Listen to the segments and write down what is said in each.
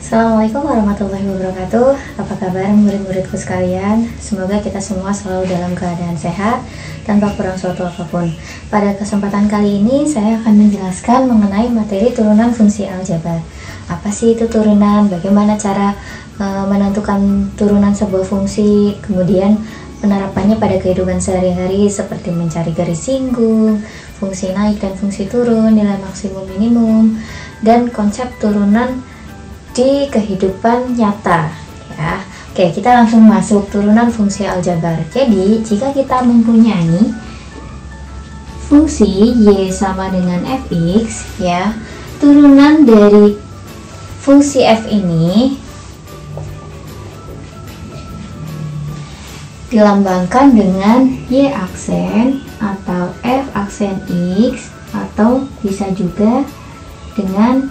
Assalamualaikum warahmatullahi wabarakatuh. Apa kabar murid-muridku sekalian? Semoga kita semua selalu dalam keadaan sehat tanpa kurang suatu apapun. Pada kesempatan kali ini saya akan menjelaskan mengenai materi turunan fungsi aljabar. Apa sih itu turunan? Bagaimana cara menentukan turunan sebuah fungsi? Kemudian penerapannya pada kehidupan sehari-hari seperti mencari garis singgung, fungsi naik dan fungsi turun, nilai maksimum minimum, dan konsep turunan di kehidupan nyata ya. Oke, kita langsung masuk turunan fungsi aljabar. Jadi jika kita mempunyai fungsi y sama dengan fx ya, turunan dari fungsi f ini dilambangkan dengan y aksen atau f aksen x, atau bisa juga dengan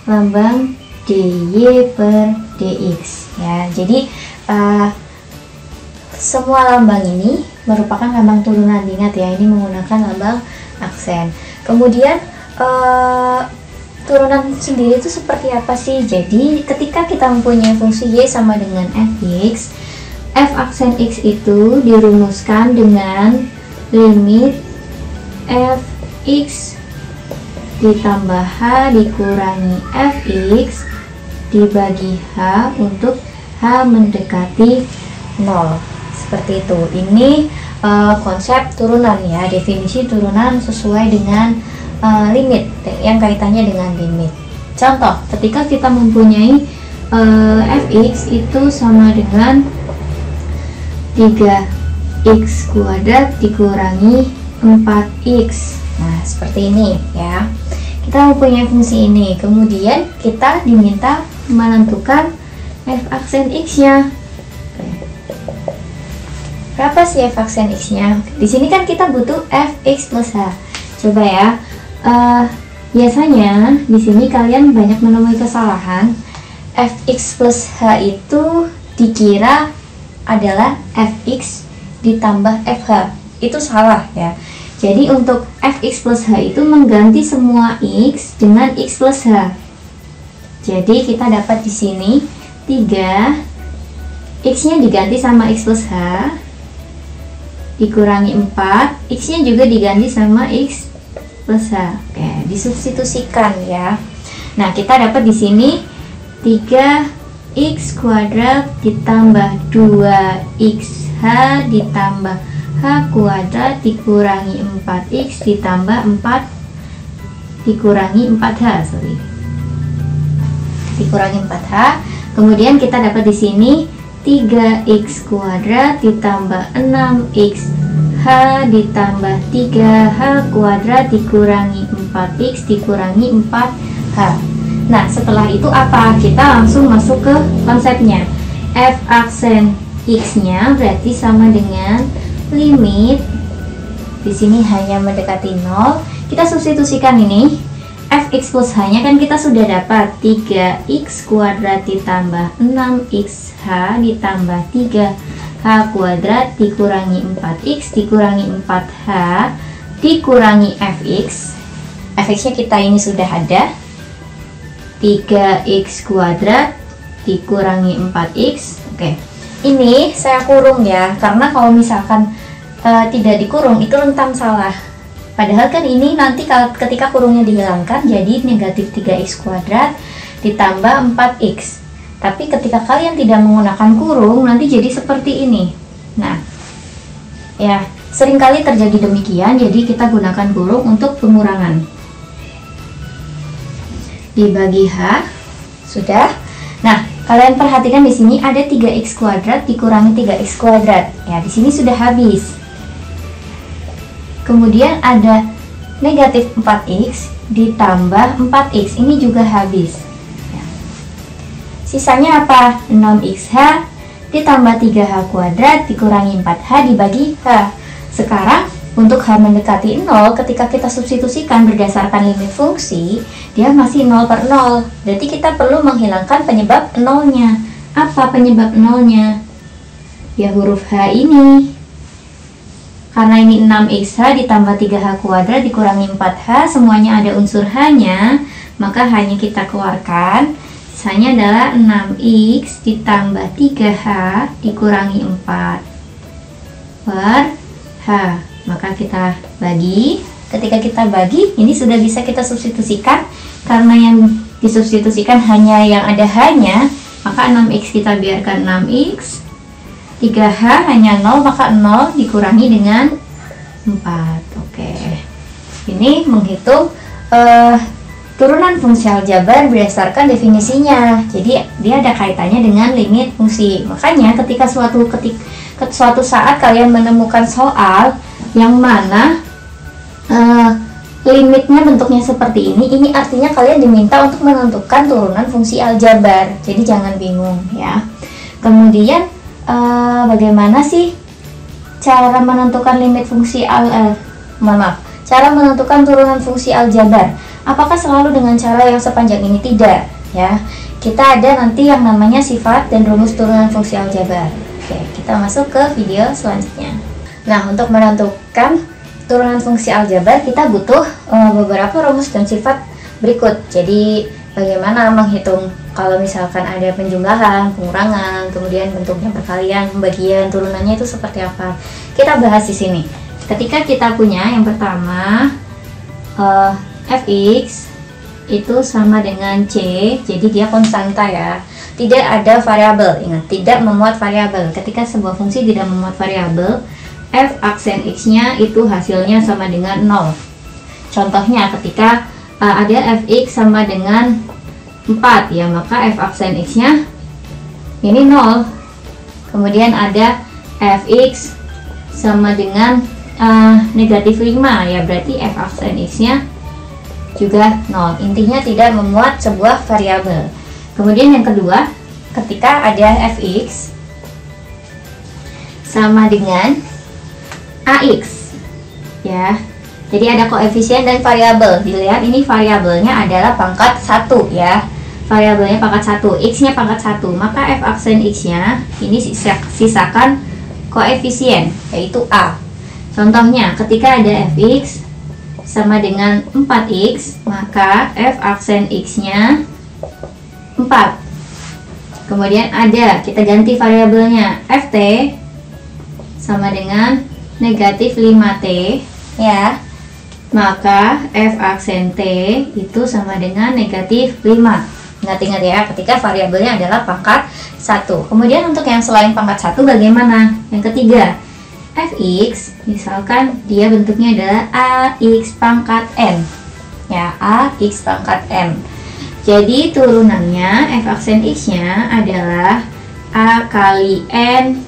lambang dy per dx ya. Jadi semua lambang ini merupakan lambang turunan. Ingat ya, ini menggunakan lambang aksen. Kemudian turunan sendiri itu seperti apa sih? Jadi ketika kita mempunyai fungsi y sama dengan fx, f aksen x itu dirumuskan dengan limit fx ditambah h dikurangi fx dibagi h untuk h mendekati 0. Seperti itu. Ini konsep turunan ya, definisi turunan sesuai dengan limit yang kaitannya dengan limit. Contoh, ketika kita mempunyai fx itu sama dengan 3x kuadrat dikurangi 4x. Nah, seperti ini ya. Kita mempunyai fungsi ini, kemudian kita diminta menentukan f aksen x-nya. Berapa sih f aksen x-nya? Di sini kan kita butuh fx plus h. Coba ya. Biasanya di sini kalian banyak menemui kesalahan. Fx plus h itu dikira adalah fx ditambah fh. Itu salah ya. Jadi untuk fx plus h itu mengganti semua x dengan x plus h. Jadi kita dapat di sini 3 x-nya diganti sama x plus h dikurangi 4, x-nya juga diganti sama x plus h. Oke, disubstitusikan ya. Nah, kita dapat di sini 3x kuadrat ditambah 2xh ditambah h kuadrat dikurangi 4x ditambah 4 dikurangi 4h, dikurangi 4h. Kemudian kita dapat di sini 3x kuadrat ditambah 6xh ditambah 3h kuadrat dikurangi 4x dikurangi 4h. Nah, setelah itu apa? Kita langsung masuk ke konsepnya. F aksen x-nya berarti sama dengan limit, di sini hanya mendekati 0. Kita substitusikan ini fx plus h nya kan kita sudah dapat 3x kuadrat ditambah 6xh ditambah 3h kuadrat dikurangi 4x dikurangi 4h dikurangi fx. Fx nya kita ini sudah ada 3x kuadrat dikurangi 4x. Oke, ini saya kurung ya, karena kalau misalkan tidak dikurung itu rentan salah. Padahal kan ini nanti ketika kurungnya dihilangkan jadi negatif 3x kuadrat ditambah 4x. Tapi ketika kalian tidak menggunakan kurung nanti jadi seperti ini. Nah ya, seringkali terjadi demikian, jadi kita gunakan kurung untuk pengurangan. Dibagi h, sudah. Nah, kalian perhatikan di sini ada 3x kuadrat dikurangi 3x kuadrat. Ya, di sini sudah habis. Kemudian ada negatif 4x ditambah 4x, ini juga habis. Ya. Sisanya apa? 6xh ditambah 3h kuadrat dikurangi 4h dibagi h. Sekarang untuk h mendekati 0, ketika kita substitusikan berdasarkan limit fungsi, dia masih 0 per 0. Berarti kita perlu menghilangkan penyebab 0-nya. Apa penyebab 0-nya? Ya huruf h ini. Karena ini 6xh ditambah 3h kuadrat dikurangi 4h, semuanya ada unsur h-nya, maka hanya kita keluarkan. Sisanya adalah 6x ditambah 3h dikurangi 4 per h. Maka kita bagi. Ketika kita bagi, ini sudah bisa kita substitusikan. Karena yang disubstitusikan hanya yang ada h-nya, maka 6x kita biarkan 6x, 3h hanya 0, maka 0 dikurangi dengan 4. Oke. Ini menghitung turunan fungsi aljabar berdasarkan definisinya. Jadi dia ada kaitannya dengan limit fungsi. Makanya ketika suatu saat kalian menemukan soal yang mana limitnya bentuknya seperti ini artinya kalian diminta untuk menentukan turunan fungsi aljabar. Jadi jangan bingung ya. Kemudian bagaimana sih cara menentukan limit fungsi cara menentukan turunan fungsi aljabar? Apakah selalu dengan cara yang sepanjang ini? Tidak ya. Kita ada nanti yang namanya sifat dan rumus turunan fungsi aljabar. Oke, kita masuk ke video selanjutnya. Nah, untuk menentukan turunan fungsi aljabar kita butuh beberapa rumus dan sifat berikut. Jadi bagaimana menghitung kalau misalkan ada penjumlahan, pengurangan, kemudian bentuknya perkalian, pembagian, turunannya itu seperti apa. Kita bahas di sini. Ketika kita punya yang pertama fx itu sama dengan c, jadi dia konstanta ya. Tidak ada variabel. Ingat, tidak memuat variabel. Ketika sebuah fungsi tidak memuat variabel, f aksen x-nya itu hasilnya sama dengan 0. Contohnya ketika ada fx sama dengan 4 ya, maka f aksen x-nya ini 0. Kemudian ada fx sama dengan negatif 5 ya, berarti f aksen x-nya juga 0. Intinya tidak memuat sebuah variabel. Kemudian yang kedua, ketika ada fx sama dengan ax ya, jadi ada koefisien dan variabel. Dilihat ini variabelnya adalah pangkat 1 ya, variabelnya pangkat 1, x-nya pangkat 1, maka f aksen x-nya ini sisakan koefisien yaitu a. Contohnya ketika ada fx sama dengan 4x, maka f aksen x-nya 4. Kemudian ada, kita ganti variabelnya, ft sama dengan negatif 5t ya, maka f aksen t itu sama dengan negatif 5. Ingat-ingat ya, ketika variabelnya adalah pangkat 1. Kemudian untuk yang selain pangkat 1 bagaimana? Yang ketiga, fx misalkan dia bentuknya adalah ax pangkat n ya, ax pangkat n. Jadi turunannya f aksen x-nya adalah a kali n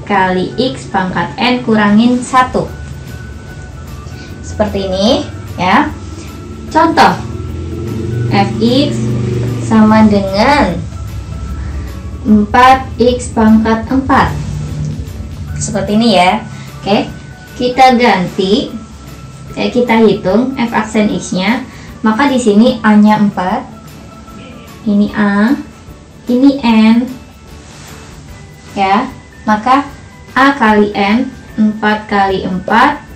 kali x pangkat n kurangin 1. Seperti ini ya. Contoh, fx sama dengan 4x pangkat 4. Seperti ini ya. Oke, kita ganti, kita hitung f aksen x-nya. Maka di sini a-nya 4. Ini a, ini n ya, maka a kali n, 4 kali 4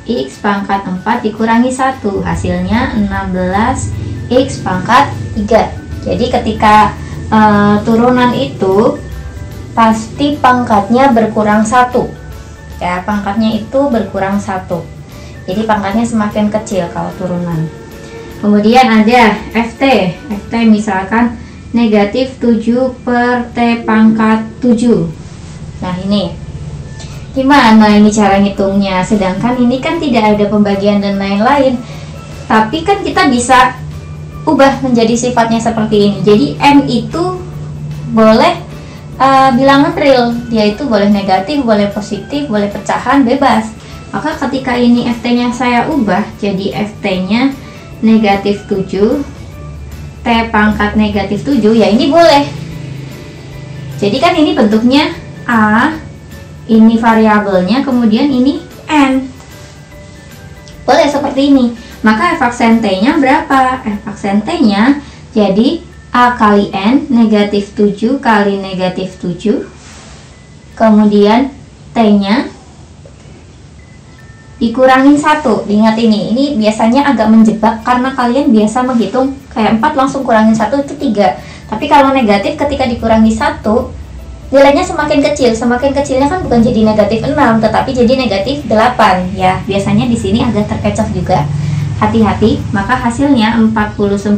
x pangkat 4 dikurangi 1, hasilnya 16 x pangkat 3. Jadi ketika turunan itu pasti pangkatnya berkurang 1 ya, pangkatnya itu berkurang 1. Jadi pangkatnya semakin kecil kalau turunan. Kemudian ada ft misalkan negatif 7 per t pangkat 7. Nah ini gimana ini cara ngitungnya? Sedangkan ini kan tidak ada pembagian dan lain-lain, tapi kan kita bisa ubah menjadi sifatnya seperti ini. Jadi m itu boleh bilangan real, dia itu boleh negatif, boleh positif, boleh pecahan, bebas. Maka ketika ini ft nya saya ubah jadi ft nya negatif 7 T pangkat negatif 7, ya ini boleh. Jadi kan ini bentuknya A, ini variabelnya, kemudian ini N. Boleh seperti ini. Maka f aksen T-nya berapa? F aksen T-nya jadi A kali N negatif 7 kali negatif 7. Kemudian T-nya dikurangin 1. Ingat ini biasanya agak menjebak karena kalian biasa menghitung kayak 4 langsung kurangin 1 itu 3. Tapi kalau negatif ketika dikurangi 1, nilainya semakin kecil. Semakin kecilnya kan bukan jadi negatif 6, tetapi jadi negatif 8 ya. Biasanya di sini agak terkecoh juga. Hati-hati, maka hasilnya 49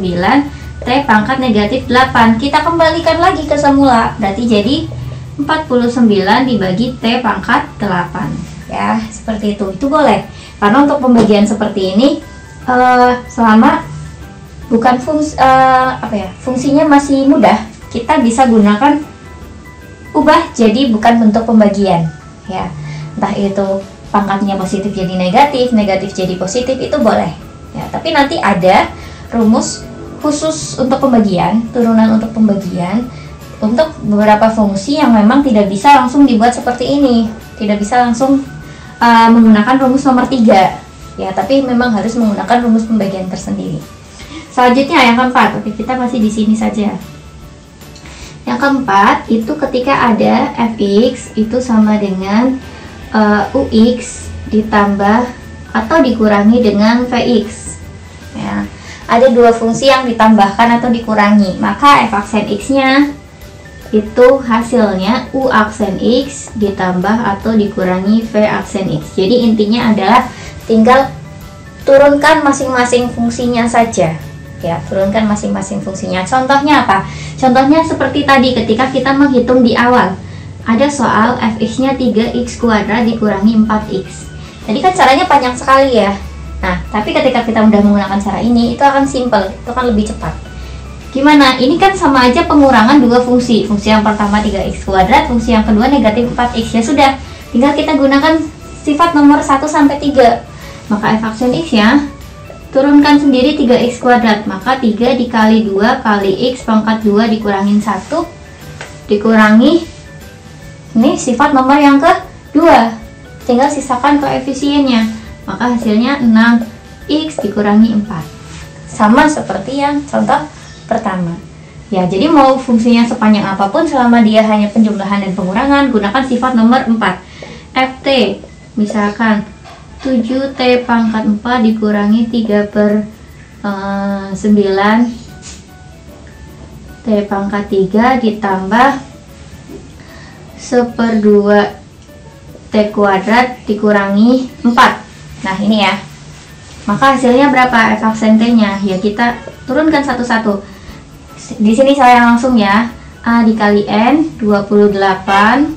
T pangkat negatif 8. Kita kembalikan lagi ke semula. Berarti jadi 49 dibagi T pangkat 8. Ya, seperti itu. Itu boleh. Karena untuk pembagian seperti ini selama bukan fungsinya masih mudah, kita bisa gunakan ubah jadi bukan bentuk pembagian ya. Entah itu pangkatnya positif jadi negatif, negatif jadi positif, itu boleh ya. Tapi nanti ada rumus khusus untuk pembagian, turunan untuk pembagian untuk beberapa fungsi yang memang tidak bisa langsung dibuat seperti ini, tidak bisa langsung menggunakan rumus nomor 3 ya, tapi memang harus menggunakan rumus pembagian tersendiri. Selanjutnya yang keempat, oke, kita masih di sini saja. Yang keempat itu ketika ada fx itu sama dengan ux ditambah atau dikurangi dengan vx ya. Ada dua fungsi yang ditambahkan atau dikurangi, maka f aksen x nya itu hasilnya u aksen x ditambah atau dikurangi v aksen x. Jadi intinya adalah tinggal turunkan masing-masing fungsinya saja ya, turunkan masing-masing fungsinya. Contohnya apa? Contohnya seperti tadi ketika kita menghitung di awal, ada soal fx nya 3x kuadrat dikurangi 4x. Tadi kan caranya panjang sekali ya. Nah, tapi ketika kita udah menggunakan cara ini, itu akan simple, itu akan lebih cepat. Gimana? Ini kan sama aja pengurangan dua fungsi. Fungsi yang pertama 3x kuadrat, fungsi yang kedua negatif 4x. Ya sudah, tinggal kita gunakan sifat nomor 1 sampai 3. Maka f aksen x ya, turunkan sendiri 3x kuadrat, maka 3 dikali 2 kali x pangkat 2 dikurangin 1 dikurangi ini sifat nomor yang kedua, tinggal sisakan koefisiennya, maka hasilnya 6x dikurangi 4, sama seperti yang contoh pertama ya. Jadi mau fungsinya sepanjang apapun selama dia hanya penjumlahan dan pengurangan, gunakan sifat nomor 4. ft misalkan 7T pangkat 4 dikurangi 3/9 T pangkat 3 ditambah 1/2 T kuadrat dikurangi 4. Nah ini ya, maka hasilnya berapa f aksen T nya ya, kita turunkan satu-satu. Di sini saya langsung ya, A dikali N 28,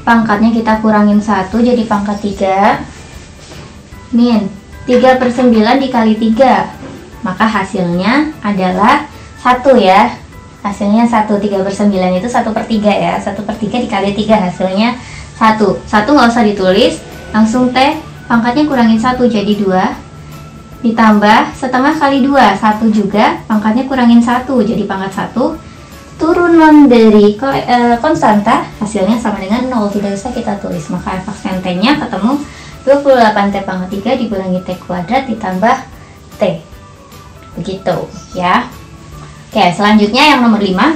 pangkatnya kita kurangin 1 jadi pangkat 3 min 3/9 dikali 3, maka hasilnya adalah 1 ya. Hasilnya 1, 3/9 itu 1/3 ya. 1/3 dikali 3 hasilnya 1. 1 nggak usah ditulis, langsung T pangkatnya kurangin 1 jadi 2 ditambah setengah kali 2, 1 juga, pangkatnya kurangin 1 jadi pangkat 1, turunan dari konstanta hasilnya sama dengan 0, tidak usah kita tulis, maka f aksen T nya ketemu 28 T pangkat 3 dikurangi T kuadrat ditambah T. Begitu ya. Oke, selanjutnya yang nomor 5.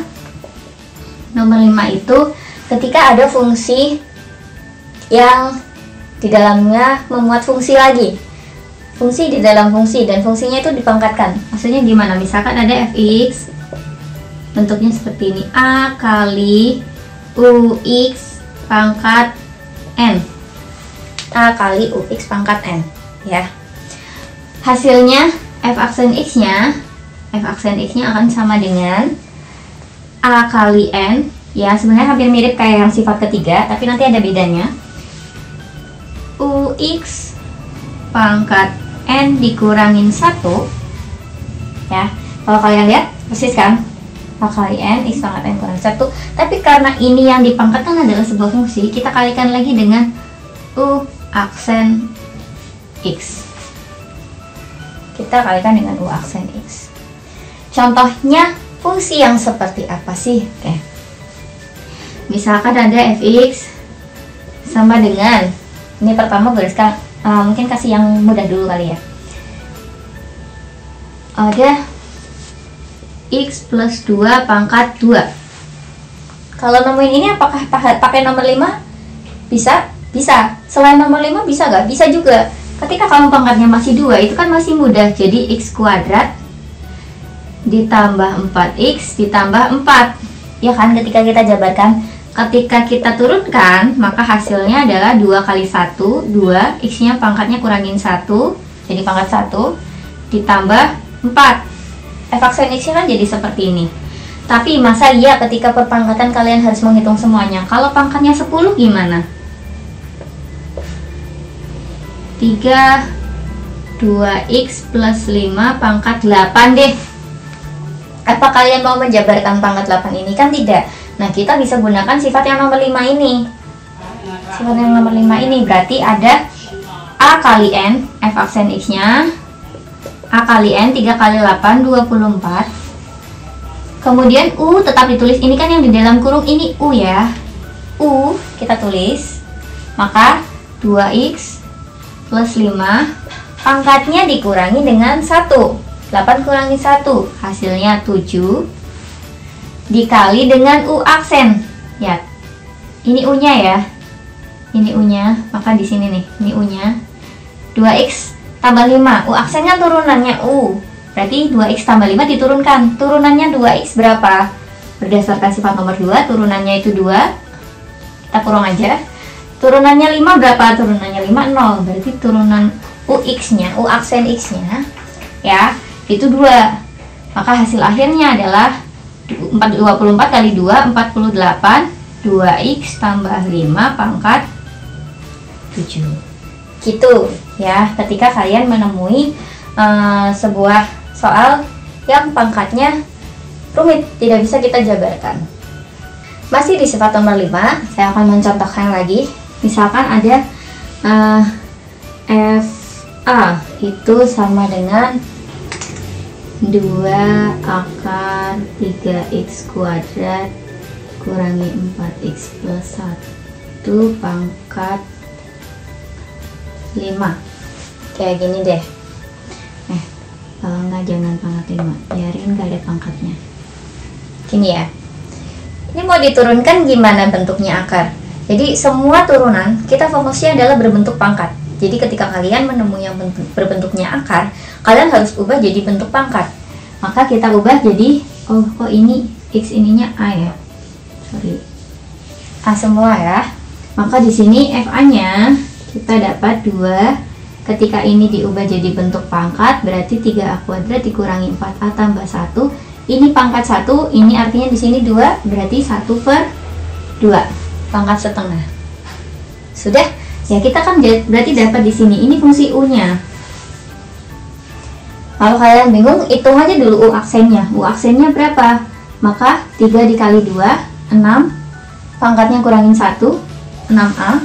Nomor 5 itu ketika ada fungsi yang di dalamnya memuat fungsi lagi. Fungsi di dalam fungsi dan fungsinya itu dipangkatkan. Maksudnya gimana? Misalkan ada fx bentuknya seperti ini, A kali ux pangkat n. A kali ux pangkat n ya. Hasilnya f aksen x nya akan sama dengan A kali n ya, sebenarnya hampir mirip kayak yang sifat ketiga, tapi nanti ada bedanya. Ux pangkat n dikurangin 1 ya. Kalau kalian lihat persis kan, A kali n x pangkat n kurang 1, tapi karena ini yang dipangkatkan adalah sebuah fungsi, kita kalikan lagi dengan u aksen x. Kita kalikan dengan u aksen x. Contohnya fungsi yang seperti apa sih? Oke. Misalkan ada fx sama dengan, ini pertama gariskan, mungkin kasih yang mudah dulu kali ya. Ada x plus 2 pangkat 2. Kalau nemuin ini apakah pakai nomor 5? Bisa? Bisa. Selain nomor 5 bisa nggak? Bisa juga. Ketika kamu pangkatnya masih 2, itu kan masih mudah. Jadi x kuadrat ditambah 4x ditambah 4. Ya kan, ketika kita jabarkan, ketika kita turunkan, maka hasilnya adalah 2 kali 1, 2, x-nya pangkatnya kurangin 1, jadi pangkat 1, ditambah 4. F-aksen x-nya kan jadi seperti ini. Tapi masa iya ketika perpangkatan kalian harus menghitung semuanya? Kalau pangkatnya 10 gimana? 3, 2x plus 5 pangkat 8 deh. Apa kalian mau menjabarkan pangkat 8 ini? Kan tidak. Nah, kita bisa gunakan sifat yang nomor 5 ini. Sifat yang nomor 5 ini berarti ada A kali N, F aksen X-nya. A kali N, 3 kali 8, 24. Kemudian U tetap ditulis. Ini kan yang di dalam kurung ini U ya. U kita tulis. Maka 2X plus 5 pangkatnya dikurangi dengan 1. 8 kurangi 1 hasilnya 7 dikali dengan U aksen. Ya, ini U nya ya, ini U nya, maka di sini nih, ini U nya. 2x tambah 5, U aksen kan turunannya U, berarti 2x tambah 5 diturunkan. Turunannya 2x berapa? Berdasarkan sifat nomor 2, turunannya itu 2, kita kurang aja. Turunannya 5 berapa? Turunannya 5, 0, berarti turunan UX nya, U aksen X nya ya, itu 2. Maka hasil akhirnya adalah 24 kali 2, 48, 2x tambah 5 pangkat 7. Gitu ya, ketika kalian menemui sebuah soal yang pangkatnya rumit, tidak bisa kita jabarkan. Masih di sifat nomor 5, saya akan mencontohkan lagi. Misalkan ada FA itu sama dengan 2 akar 3x kuadrat kurangi 4x plus 1 pangkat 5. Kayak gini deh. Kalau enggak jangan pangkat 5, biarin gak ada pangkatnya. Gini ya. Ini mau diturunkan gimana bentuknya akar? Jadi semua turunan kita fokusnya adalah berbentuk pangkat. Jadi ketika kalian menemui yang berbentuknya akar, kalian harus ubah jadi bentuk pangkat. Maka kita ubah jadi, oh kok ini X ininya A ya, sorry, A semua ya. Maka di sini FA nya kita dapat 2. Ketika ini diubah jadi bentuk pangkat, berarti 3A kuadrat dikurangi 4A tambah 1. Ini pangkat 1, ini artinya di sini 2, berarti 1/2, pangkat setengah. Sudah? Ya, kita kan berarti dapat di sini. Ini fungsi U-nya. Kalau kalian bingung, hitung aja dulu U aksennya. U aksennya berapa? Maka 3 dikali 2, 6. Pangkatnya kurangin 1, 6A.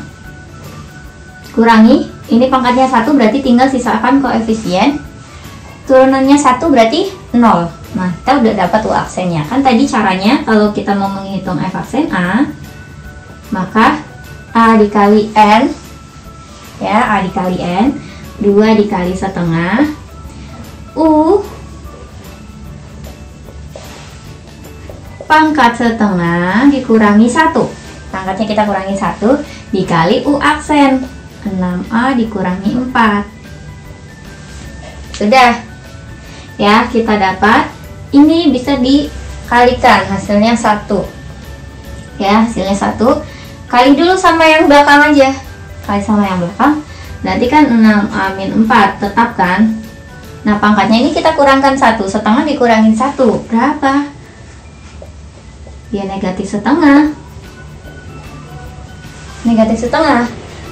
Kurangi, ini pangkatnya 1, berarti tinggal sisakan koefisien. Turunannya 1 berarti 0. Nah, kita udah dapat U aksennya. Kan tadi caranya, kalau kita mau menghitung F aksen A, maka A dikali N, ya, A dikali N, 2 dikali setengah U pangkat setengah dikurangi 1, pangkatnya kita kurangi 1, dikali U aksen, 6A dikurangi 4. Sudah ya, kita dapat ini bisa dikalikan, hasilnya 1 ya, hasilnya 1. Kali dulu sama yang belakang aja, kali sama yang belakang, berarti kan 6A-4 tetap kan. Nah, pangkatnya ini kita kurangkan 1, setengah dikurangin 1 berapa? Ya, negatif setengah. Negatif setengah.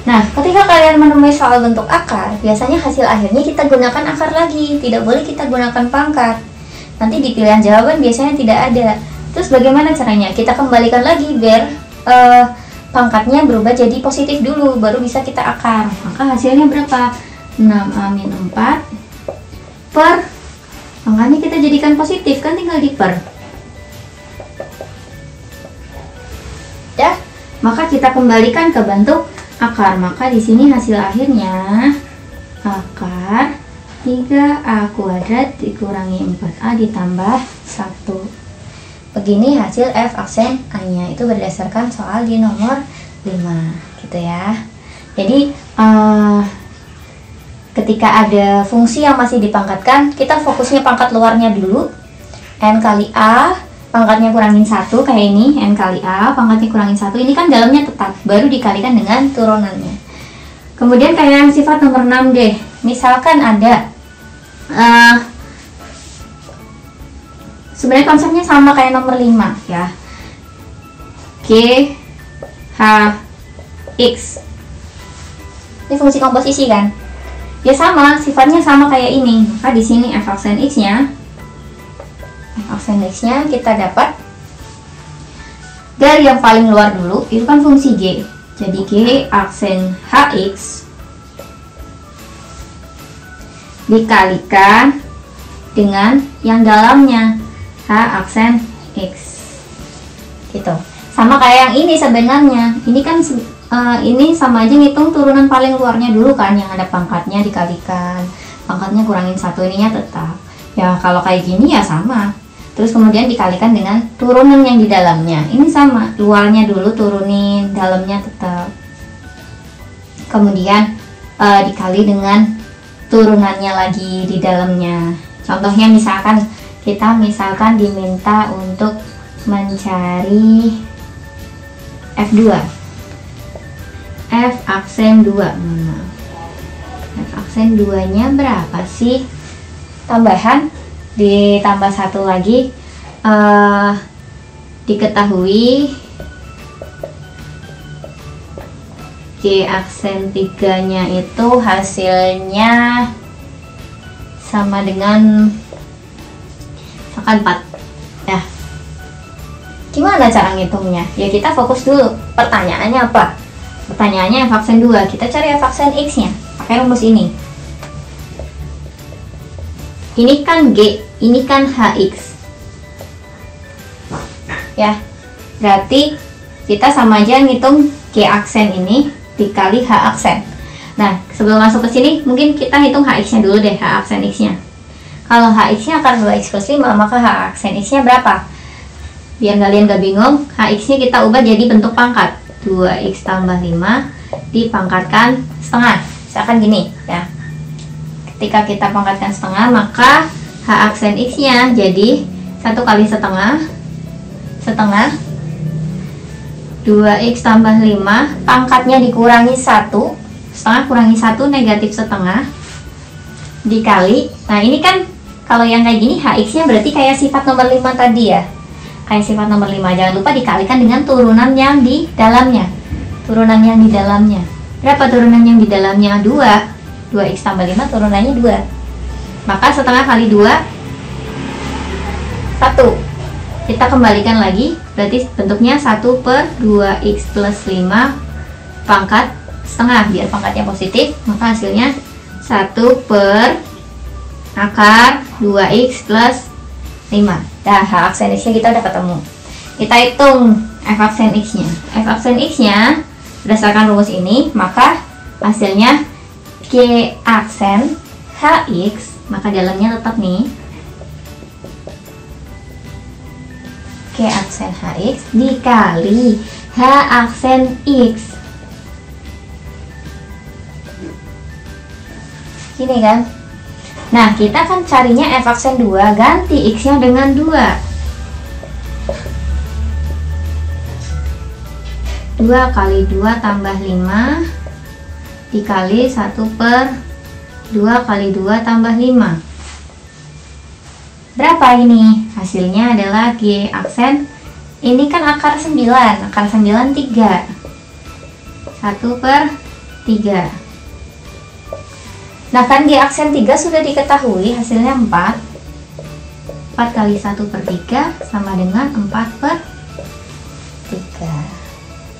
Nah, ketika kalian menemui soal bentuk akar, biasanya hasil akhirnya kita gunakan akar lagi, tidak boleh kita gunakan pangkat. Nanti di pilihan jawaban biasanya tidak ada. Terus bagaimana caranya? Kita kembalikan lagi biar pangkatnya berubah jadi positif dulu, baru bisa kita akar. Maka hasilnya berapa? 6A-4 per, pangkatnya kita jadikan positif, kan tinggal diper. Ya, maka kita kembalikan ke bentuk akar. Maka di sini hasil akhirnya akar 3A kuadrat dikurangi 4A ditambah 1. Begini hasil F aksen A-nya, itu berdasarkan soal di nomor 5 gitu ya. Jadi ketika ada fungsi yang masih dipangkatkan, kita fokusnya pangkat luarnya dulu. N kali A, pangkatnya kurangin 1 kayak ini, N kali A, pangkatnya kurangin 1, ini kan dalamnya tetap, baru dikalikan dengan turunannya. Kemudian kayak yang sifat nomor 6 deh, misalkan ada sebenarnya konsepnya sama kayak nomor 5 ya, G, H, X, ini fungsi komposisi kan, ya sama, sifatnya sama kayak ini, maka di sini f aksen X-nya kita dapat dari yang paling luar dulu, itu kan fungsi G, jadi G aksen HX dikalikan dengan yang dalamnya H aksen X gitu. Sama kayak yang ini sebenarnya, ini kan ini sama aja ngitung turunan paling luarnya dulu kan, yang ada pangkatnya dikalikan, pangkatnya kurangin 1, ininya tetap ya. Kalau kayak gini ya sama, terus kemudian dikalikan dengan turunan yang di dalamnya, ini sama, luarnya dulu turunin, dalamnya tetap, kemudian dikali dengan turunannya lagi di dalamnya. Contohnya misalkan kita diminta untuk mencari F2, F aksen 2, F aksen 2 nya berapa sih, tambahan ditambah 1 lagi, diketahui G aksen 3 nya itu hasilnya sama dengan misalkan 4 ya. Gimana cara ngitungnya? Ya kita fokus dulu, pertanyaannya apa? Pertanyaannya F aksen 2, kita cari F aksen X nya pakai rumus ini. Ini kan G, ini kan HX ya, berarti kita sama aja ngitung G aksen ini dikali H aksen. Nah, sebelum masuk ke sini mungkin kita hitung HX nya dulu deh, H aksen X nya. Kalau HX nya akan 2X plus 5, maka H aksen X nya berapa? Biar kalian gak bingung, HX nya kita ubah jadi bentuk pangkat, 2X tambah 5 dipangkatkan setengah, misalkan gini ya. Ketika kita pangkatkan setengah, maka H aksen X nya jadi 1 kali setengah 2X tambah 5, pangkatnya dikurangi 1, setengah kurangi 1 negatif setengah, dikali, nah ini kan kalau yang kayak gini HX nya berarti kayak sifat nomor 5 tadi ya, kayak sifat nomor 5, jangan lupa dikalikan dengan turunan yang di dalamnya. Berapa turunan yang di dalamnya? 2X tambah 5 turunannya 2, maka setengah kali 2 1, kita kembalikan lagi, berarti bentuknya 1 per 2X plus 5 pangkat setengah, biar pangkatnya positif, maka hasilnya 1 per akar 2X plus 5. Nah, H aksen X nya kita udah ketemu. Kita hitung F aksen X nya. F aksen X nya berdasarkan rumus ini, maka hasilnya G aksen HX, maka dalamnya tetap nih G aksen HX dikali H aksen X. Gini kan? Nah, kita kan carinya F aksen 2, ganti X nya dengan 2. 2 kali 2 tambah 5 dikali 1 per 2 kali 2 tambah 5. Berapa ini? Hasilnya adalah G aksen, ini kan akar 9, akar 9 3, 1 per 3. Nah kan G aksen 3 sudah diketahui, hasilnya 4 kali 1 per 3 sama dengan 4 per 3.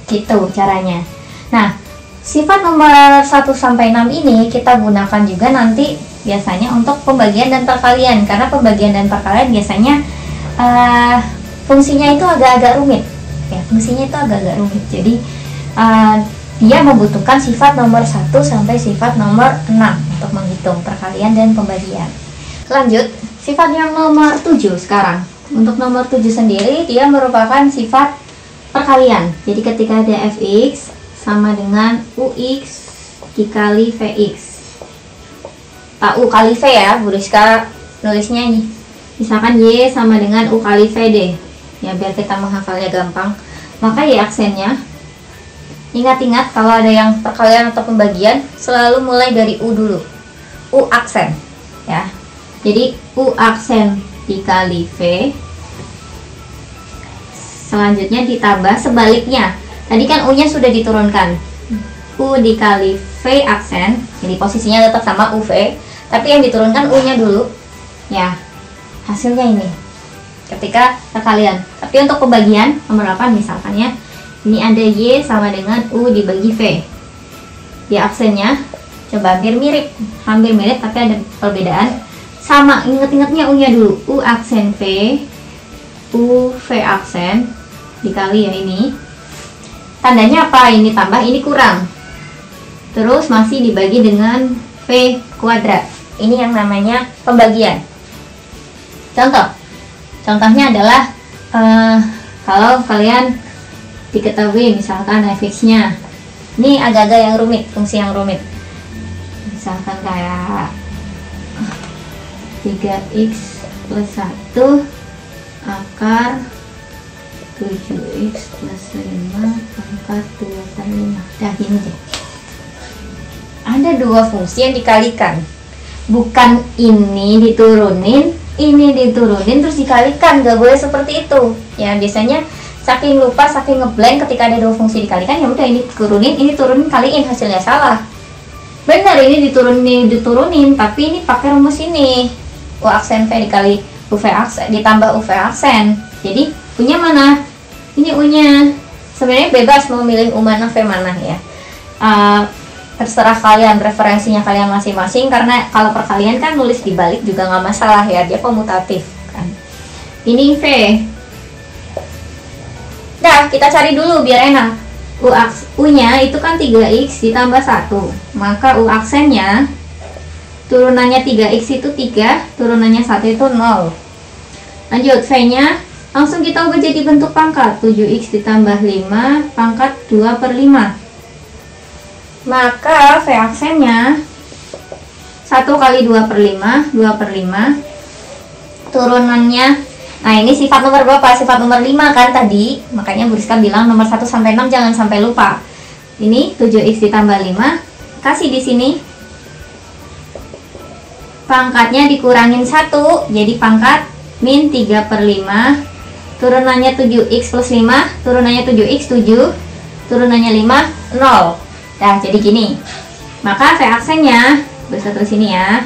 Gitu caranya. Nah, sifat nomor 1 sampai 6 ini kita gunakan juga nanti biasanya untuk pembagian dan perkalian, karena pembagian dan perkalian biasanya fungsinya itu agak-agak rumit ya, jadi dia membutuhkan sifat nomor 1 sampai sifat nomor 6 untuk menghitung perkalian dan pembagian. Lanjut, sifat yang nomor 7 sekarang. Untuk nomor 7 sendiri dia merupakan sifat perkalian. Jadi ketika ada fx sama dengan ux dikali vx. U kali V ya, Bu Rizka nulisnya ini Misalkan Y sama dengan U kali V deh. Ya, biar kita menghafalnya gampang. Maka Y aksennya, ingat-ingat kalau ada yang perkalian atau pembagian, selalu mulai dari U dulu. U aksen. Ya. Jadi U aksen dikali V. Selanjutnya ditambah sebaliknya. Tadi kan U-nya sudah diturunkan. U dikali V aksen. Jadi posisinya tetap sama UV, tapi yang diturunkan U-nya dulu. Ya. Hasilnya ini ketika perkalian. Tapi untuk pembagian nomor 8 misalkan ya, ini ada Y sama dengan U dibagi V. Di aksennya coba hampir mirip tapi ada perbedaan. Sama, inget-ingetnya U-nya dulu. U aksen V, U V aksen dikali ya ini. Tandanya apa? Ini tambah, ini kurang. Terus masih dibagi dengan V kuadrat. Ini yang namanya pembagian. Contohnya adalah kalau kalian diketahui misalkan fx-nya ini agak-agak yang rumit, fungsi yang rumit, misalkan kayak 3x plus 1 akar 7x plus 5 pangkat 2 per 5. Nah gini deh, ada dua fungsi yang dikalikan, bukan ini diturunin terus dikalikan, gak boleh seperti itu ya. Biasanya saking lupa, saking ngeblank ketika ada dua fungsi dikalikan, ya udah ini turunin kaliin, hasilnya salah. Benar, ini diturunin tapi ini pakai rumus ini, U aksen V dikali UV aksen ditambah UV aksen. Jadi U-nya mana? Ini U-nya. Sebenarnya bebas mau milih U mana V mana ya. Terserah kalian, preferensinya kalian masing-masing, karena kalau perkalian kan nulis dibalik juga nggak masalah ya, dia komutatif kan. Ini V. Nah, kita cari dulu biar enak. U-nya itu kan 3x ditambah 1, maka U aksennya turunannya 3x itu 3, turunannya 1 itu 0. Lanjut, V-nya langsung kita ubah jadi bentuk pangkat, 7x ditambah 5 pangkat 2 per 5. Maka V aksennya 1 kali 2 per 5, 2 per 5. Turunannya, nah ini sifat nomor berapa? Sifat nomor 5 kan tadi. Makanya Bu Rizka bilang nomor 1 sampai 6 jangan sampai lupa. Ini 7x ditambah 5, kasih di sini. Pangkatnya dikurangin 1, jadi pangkat min 3 per 5. Turunannya 7x plus 5, turunannya 7x 7, turunannya 5 0. Nah, jadi gini. Maka V aksennya, bisa terus ini ya.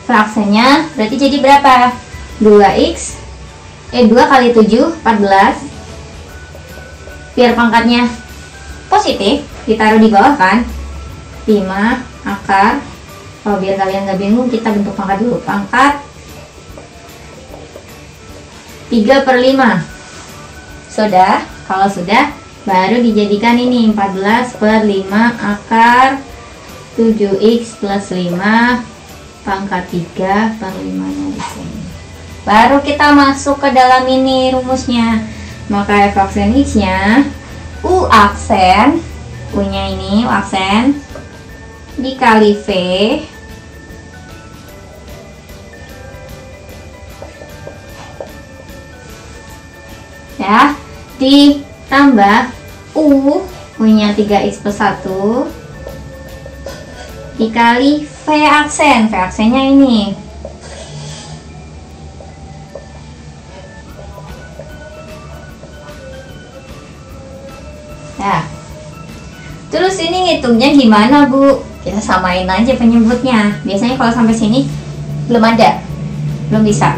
V aksennya berarti jadi berapa? 2x 2 kali 7, 14. Biar pangkatnya positif, ditaruh di bawah kan. 5 akar. Kalau biar kalian nggak bingung, kita bentuk pangkat dulu. Pangkat 3 per 5. Sudah? Kalau sudah, baru dijadikan ini 14 per 5 akar 7x plus 5 pangkat 3 per 5 di sini. Baru kita masuk ke dalam ini rumusnya. Maka F aksen X-nya U aksen, U-nya ini U aksen dikali V ya, ditambah U-nya 3x plus 1 dikali V aksen. V aksennya ini. Nah, terus ini ngitungnya gimana Bu? Kita samain aja penyebutnya. Biasanya kalau sampai sini belum ada, belum bisa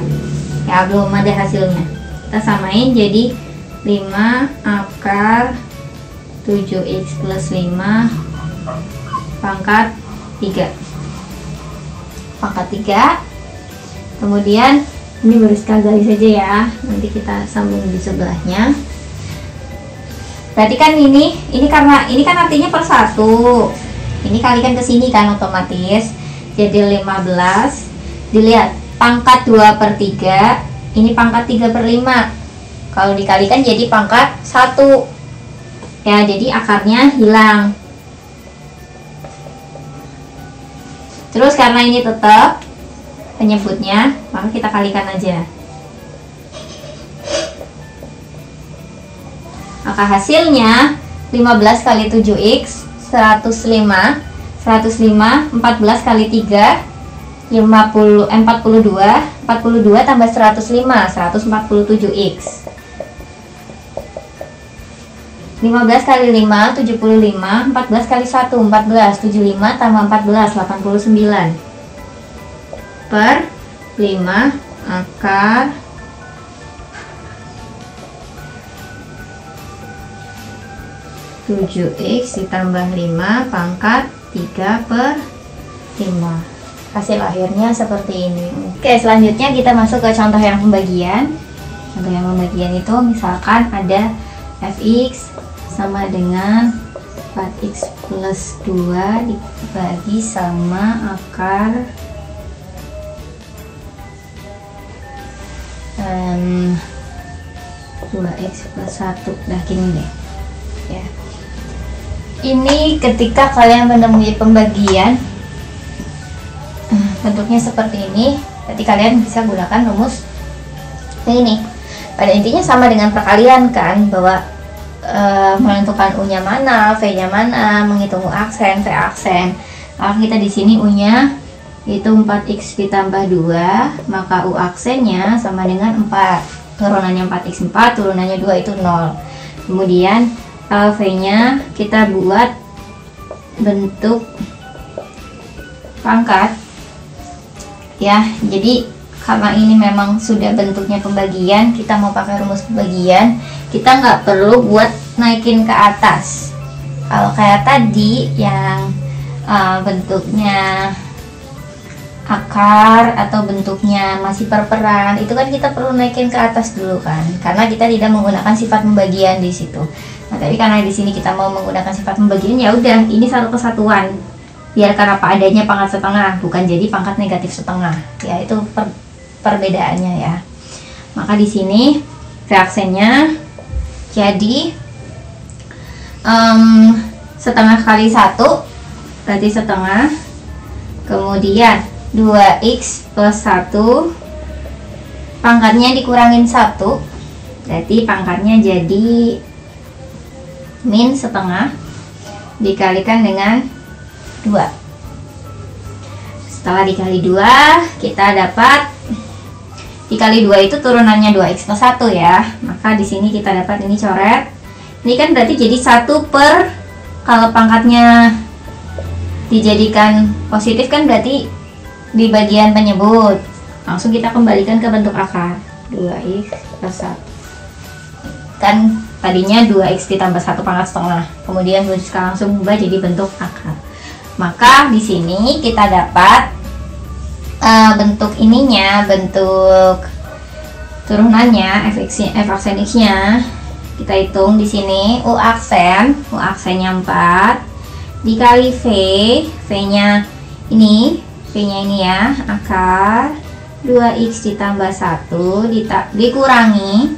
ya, belum ada hasilnya. Kita samain jadi 5 akar 7x plus 5 pangkat 3 pangkat 3. Kemudian ini baru sekali garis saja ya, nanti kita sambung di sebelahnya. Berarti kan ini karena ini kan artinya per 1, ini kalikan ke sini kan otomatis jadi 15. Dilihat pangkat 2 per 3, ini pangkat 3 per 5. Kalau dikalikan jadi pangkat 1 ya, jadi akarnya hilang. Terus karena ini tetap penyebutnya, maka kita kalikan aja. Maka hasilnya 15 kali 7x 105, 14 kali 3 42 tambah 105 147x. 15 kali 5 75, 14 kali 1 14, 75 tambah 14 89 per 5 akar 7x ditambah 5 pangkat 3 per 5. Hasil akhirnya seperti ini. Oke, selanjutnya kita masuk ke contoh yang pembagian. Contoh yang pembagian itu misalkan ada fx sama dengan 4x plus 2 dibagi sama akar 2x plus 1. Nah gini deh ya. Ini ketika kalian menemui pembagian bentuknya seperti ini, berarti kalian bisa gunakan rumus ini. Pada intinya sama dengan perkalian kan, bahwa menentukan U-nya mana, V-nya mana, menghitung U aksen, V aksen. Kalau kita di sini U-nya itu 4x ditambah 2, maka U aksennya sama dengan 4. Turunannya 4x 4, turunannya 2 itu 0. Kemudian V-nya kita buat bentuk pangkat. Ya, jadi karena ini memang sudah bentuknya pembagian, kita mau pakai rumus pembagian, kita nggak perlu buat naikin ke atas. Kalau kayak tadi yang bentuknya akar atau bentuknya masih perperan, itu kan kita perlu naikin ke atas dulu kan, karena kita tidak menggunakan sifat pembagian di situ. Nah, tapi karena di sini kita mau menggunakan sifat pembagian, ya udah, ini satu kesatuan. Biarkan apa adanya pangkat setengah, bukan jadi pangkat negatif setengah. Ya, itu perbedaannya ya. Maka di sini reaksennya jadi setengah kali 1 berarti setengah, kemudian 2x plus 1 pangkatnya dikurangin 1 berarti pangkatnya jadi min setengah dikalikan dengan 2. Setelah dikali 2 kita dapat, dikali 2 itu turunannya 2x plus 1 ya. Maka di sini kita dapat, ini coret. Ini kan berarti jadi 1 per, kalau pangkatnya dijadikan positif kan berarti di bagian penyebut. Langsung kita kembalikan ke bentuk akar 2x plus 1. Kan tadinya 2x ditambah 1 pangkat setengah. Kemudian sekarang langsung berubah jadi bentuk akar. Maka di sini kita dapat bentuk ininya, bentuk turunannya f aksen x-nya. Kita hitung di sini U aksennya 4 dikali V-nya ini, V-nya ini ya, akar 2x ditambah 1 dikurangi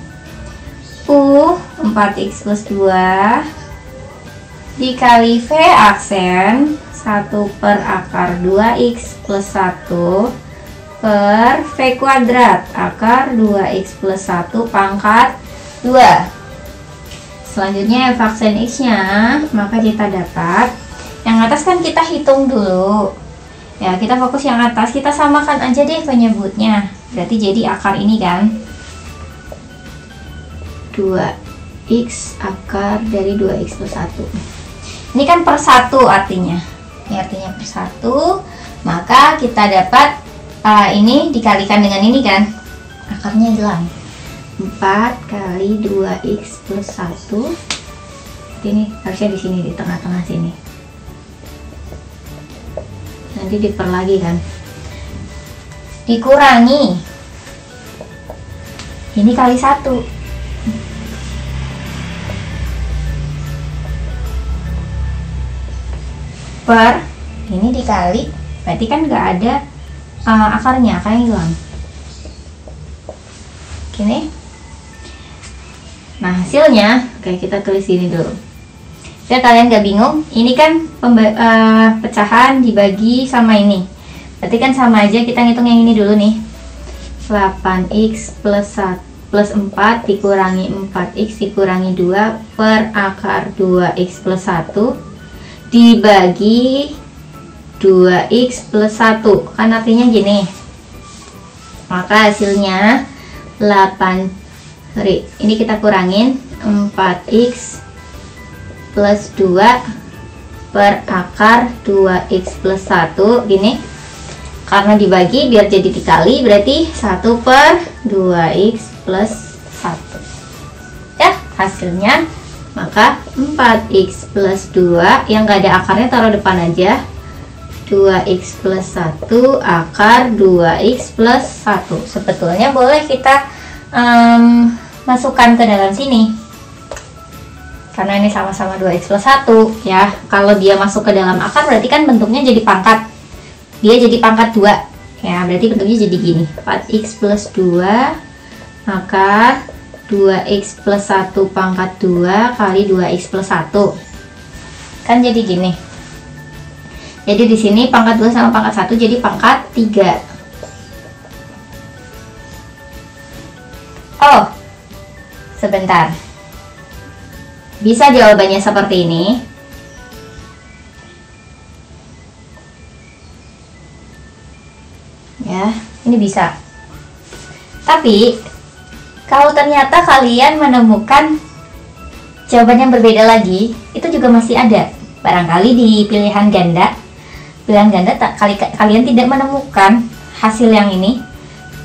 U 4x plus 2 dikali V aksen 1 per akar 2x plus 1 per V kuadrat akar 2x plus 1 pangkat 2. Selanjutnya F aksen x-nya, maka kita dapat, yang atas kan kita hitung dulu ya, kita fokus yang atas, kita samakan aja deh penyebutnya, berarti jadi akar ini kan 2x akar dari 2x plus 1. Ini kan per 1 artinya. Ini artinya per 1, maka kita dapat ini dikalikan dengan ini kan, akarnya hilang 4 kali 2x plus 1. Ini harusnya di sini, di tengah-tengah sini, nanti diper lagi kan, dikurangi ini kali 1 per ini dikali, berarti kan nggak ada akarnya hilang. Gini. Nah hasilnya, oke kita tulis ini dulu. Biar kalian nggak bingung, ini kan pecahan dibagi sama ini, berarti kan sama aja. Kita ngitung yang ini dulu nih, 8x plus 1 plus 4 dikurangi 4x dikurangi 2 per akar 2x plus 1 dibagi 2x plus 1, kan artinya gini, maka hasilnya 8. Ini kita kurangin 4x plus 2 per akar 2x plus 1 gini, karena dibagi biar jadi dikali berarti 1 per 2x plus 1 ya, hasilnya maka 4x plus 2 yang gak ada akarnya taruh depan aja, 2x plus 1 akar 2x plus 1. Sebetulnya boleh kita masukkan ke dalam sini karena ini sama-sama 2x plus 1 ya. Kalau dia masuk ke dalam akar berarti kan bentuknya jadi pangkat, dia jadi pangkat 2 ya, berarti bentuknya jadi gini, 4x plus 2 akar 2x plus 1 pangkat 2 kali 2x plus 1 kan jadi gini. Jadi di sini pangkat 2 sama pangkat 1 jadi pangkat 3. Oh, sebentar. Bisa jawabannya seperti ini. Ya, ini bisa. Tapi kalau ternyata kalian menemukan jawaban yang berbeda lagi, itu juga masih ada. Barangkali di pilihan ganda kalian tidak menemukan hasil yang ini,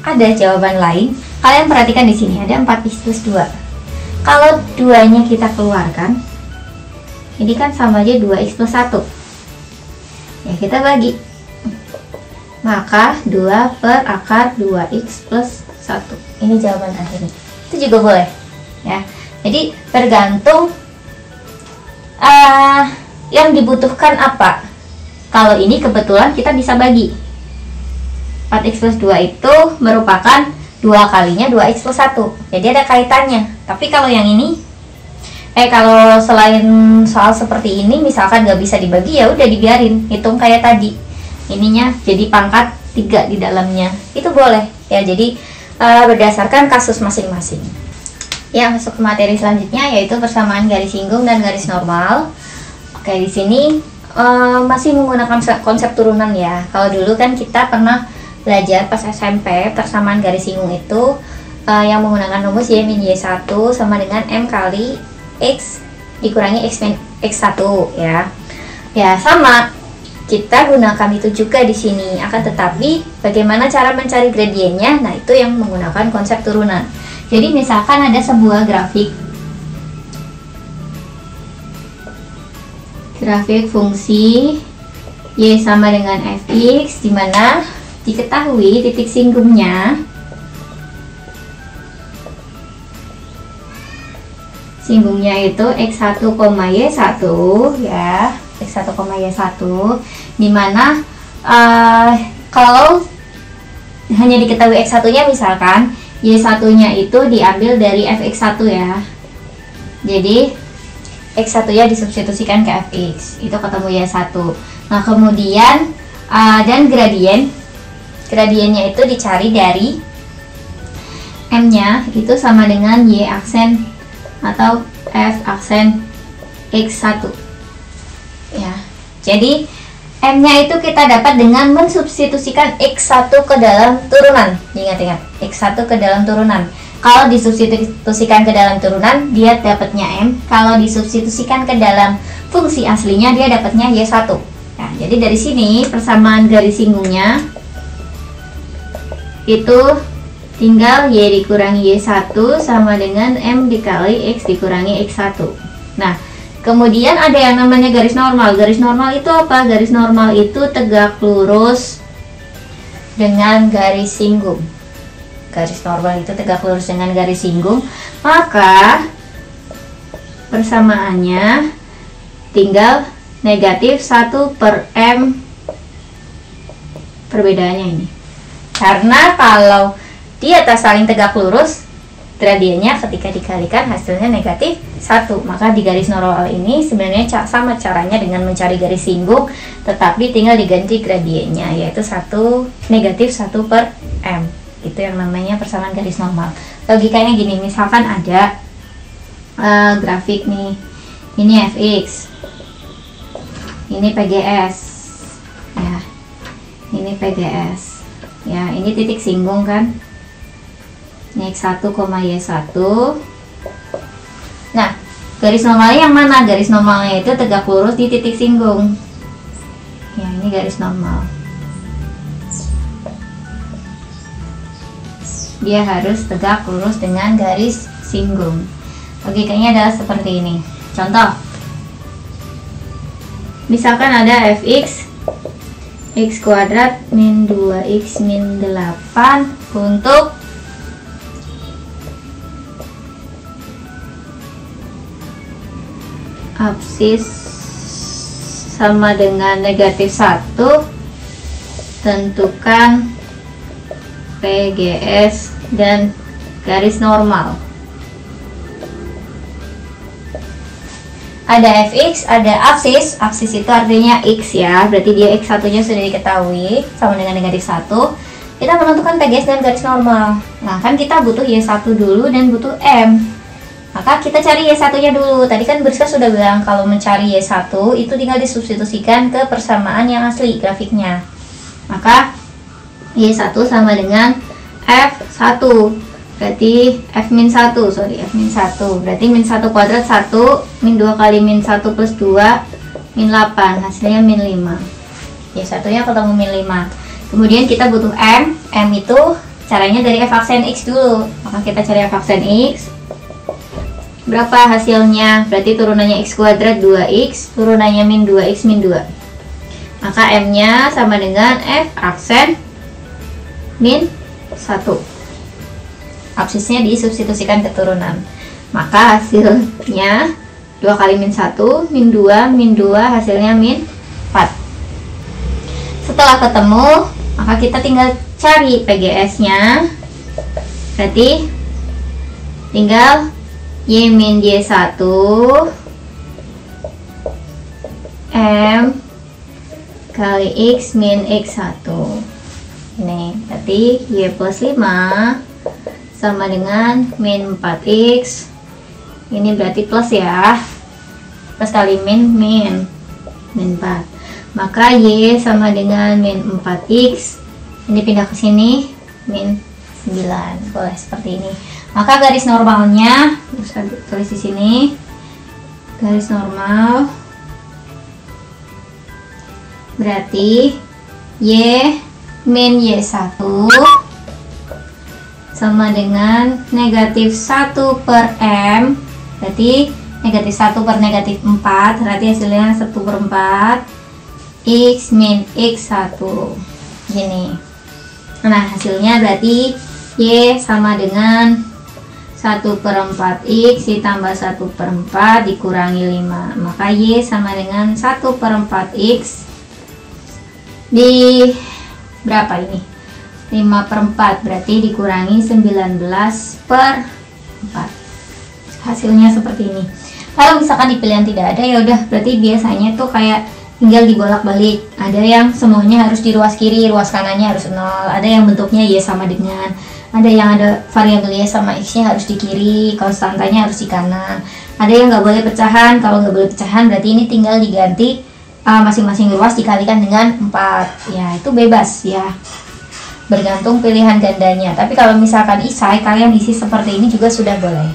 ada jawaban lain. Kalian perhatikan di sini ada 4x plus 2. Kalau 2-nya kita keluarkan, ini kan sama aja 2x plus 1. Ya, kita bagi. Maka 2 per akar 2x plus 1. Ini jawaban akhirnya. Itu juga boleh. Ya. Jadi tergantung yang dibutuhkan apa. Kalau ini kebetulan kita bisa bagi. 4x plus 2 itu merupakan 2 kalinya 2x plus 1. Jadi ada kaitannya. Tapi kalau yang ini, kalau selain soal seperti ini, misalkan nggak bisa dibagi, ya udah dibiarin. Hitung kayak tadi. Ininya jadi pangkat 3 di dalamnya. Itu boleh. Ya, jadi berdasarkan kasus masing-masing. Ya, masuk ke materi selanjutnya yaitu persamaan garis singgung dan garis normal. Oke, di sini masih menggunakan konsep turunan ya. Kalau dulu kan kita pernah belajar pas SMP persamaan garis singgung itu yang menggunakan rumus y min y1 sama dengan m kali x dikurangi x min x1 ya. Ya, sama. Kita gunakan itu juga di sini. Akan tetapi bagaimana cara mencari gradiennya? Nah, itu yang menggunakan konsep turunan. Jadi misalkan ada sebuah grafik fungsi y sama dengan fx, di mana diketahui titik singgungnya itu x1, y1 ya, x1, y1, dimana kalau hanya diketahui x1 nya, misalkan y1 nya itu diambil dari fx1 ya, jadi x1 nya disubstitusikan ke fx, itu ketemu y1. Nah, kemudian dan gradiennya itu dicari dari m nya itu sama dengan y aksen atau f aksen x1 ya. Jadi m nya itu kita dapat dengan mensubstitusikan x1 ke dalam turunan. Ingat-ingat, x1 ke dalam turunan. Kalau disubstitusikan ke dalam turunan, dia dapatnya m. Kalau disubstitusikan ke dalam fungsi aslinya, dia dapatnya y1. Nah, jadi dari sini persamaan garis singgungnya itu tinggal y dikurangi y1 sama dengan m dikali x dikurangi x1. Nah, kemudian ada yang namanya garis normal. Garis normal itu apa? Garis normal itu tegak lurus dengan garis singgung. Garis normal itu tegak lurus dengan garis singgung. Maka persamaannya tinggal negatif 1 per m. Perbedaannya ini. Karena kalau di atas saling tegak lurus, gradiennya ketika dikalikan hasilnya negatif 1. Maka di garis normal ini sebenarnya sama caranya dengan mencari garis singgung, tetapi tinggal diganti gradiennya, yaitu negatif 1 per m. Itu yang namanya persamaan garis normal. Logikanya gini, misalkan ada grafik nih, ini fx, ini PGS, ya, ini PGS, ya, ini titik singgung kan, ini x1, y1. Nah, garis normalnya yang mana? Garis normalnya itu tegak lurus di titik singgung. Ya, ini garis normal. Dia harus tegak lurus dengan garis singgung. Logikanya adalah seperti ini. Contoh, misalkan ada fx x kuadrat min 2x min 8 untuk absis sama dengan negatif 1, tentukan PGS dan garis normal. Ada fx, ada absis. Absis itu artinya x ya, berarti dia x1 nya sudah diketahui sama dengan negatif 1. Kita menentukan PGS dan garis normal. Nah, kan kita butuh y1 dulu dan butuh m. Maka kita cari y1 nya dulu. Tadi kan Briska sudah bilang kalau mencari y1 itu tinggal disubstitusikan ke persamaan yang asli grafiknya. Maka y1 sama dengan f1, berarti f-1, berarti min 1 kuadrat 1, min 2 kali min 1 plus 2, min 8, hasilnya min 5. Y1 nya ketemu min 5. Kemudian kita butuh m itu caranya dari f aksen x dulu. Maka kita cari f aksen x. Berapa hasilnya? Berarti turunannya x kuadrat 2x, turunannya min 2x min 2. Maka m nya sama dengan f aksen min 1. Absisnya disubstitusikan ke turunan. Maka hasilnya 2 kali min 1, min 2, min 2, hasilnya min 4. Setelah ketemu, maka kita tinggal cari PGS-nya. Berarti tinggal y min y1 m kali x min x1. Ini berarti y plus 5 sama dengan min 4x. Ini berarti plus ya, plus kali min 4. Maka y sama dengan min 4x. Ini pindah ke sini, min 9. Boleh seperti ini. Maka garis normalnya, bisa tulis di sini, garis normal berarti y min y1 sama dengan negatif 1 per m, berarti negatif 1 per negatif 4, berarti hasilnya 1 per 4 x min x1 gini. Nah, hasilnya berarti y sama dengan 1 per 4x ditambah 1 per 4 dikurangi 5. Maka y sama dengan 1 per 4x di berapa ini? 5 per 4, berarti dikurangi 19 per 4. Hasilnya seperti ini. Kalau misalkan di pilihan tidak ada, ya udah berarti biasanya tuh kayak tinggal dibolak-balik. Ada yang semuanya harus di ruas kiri, ruas kanannya harus 0. Ada yang bentuknya y sama dengan, ada yang ada variabel y sama x nya harus di kiri, konstantanya harus di kanan. Ada yang nggak boleh pecahan. Kalau nggak boleh pecahan berarti ini tinggal diganti masing-masing ruas dikalikan dengan 4. Ya, itu bebas ya, bergantung pilihan gandanya. Tapi kalau misalkan isai, kalian isi seperti ini juga sudah boleh.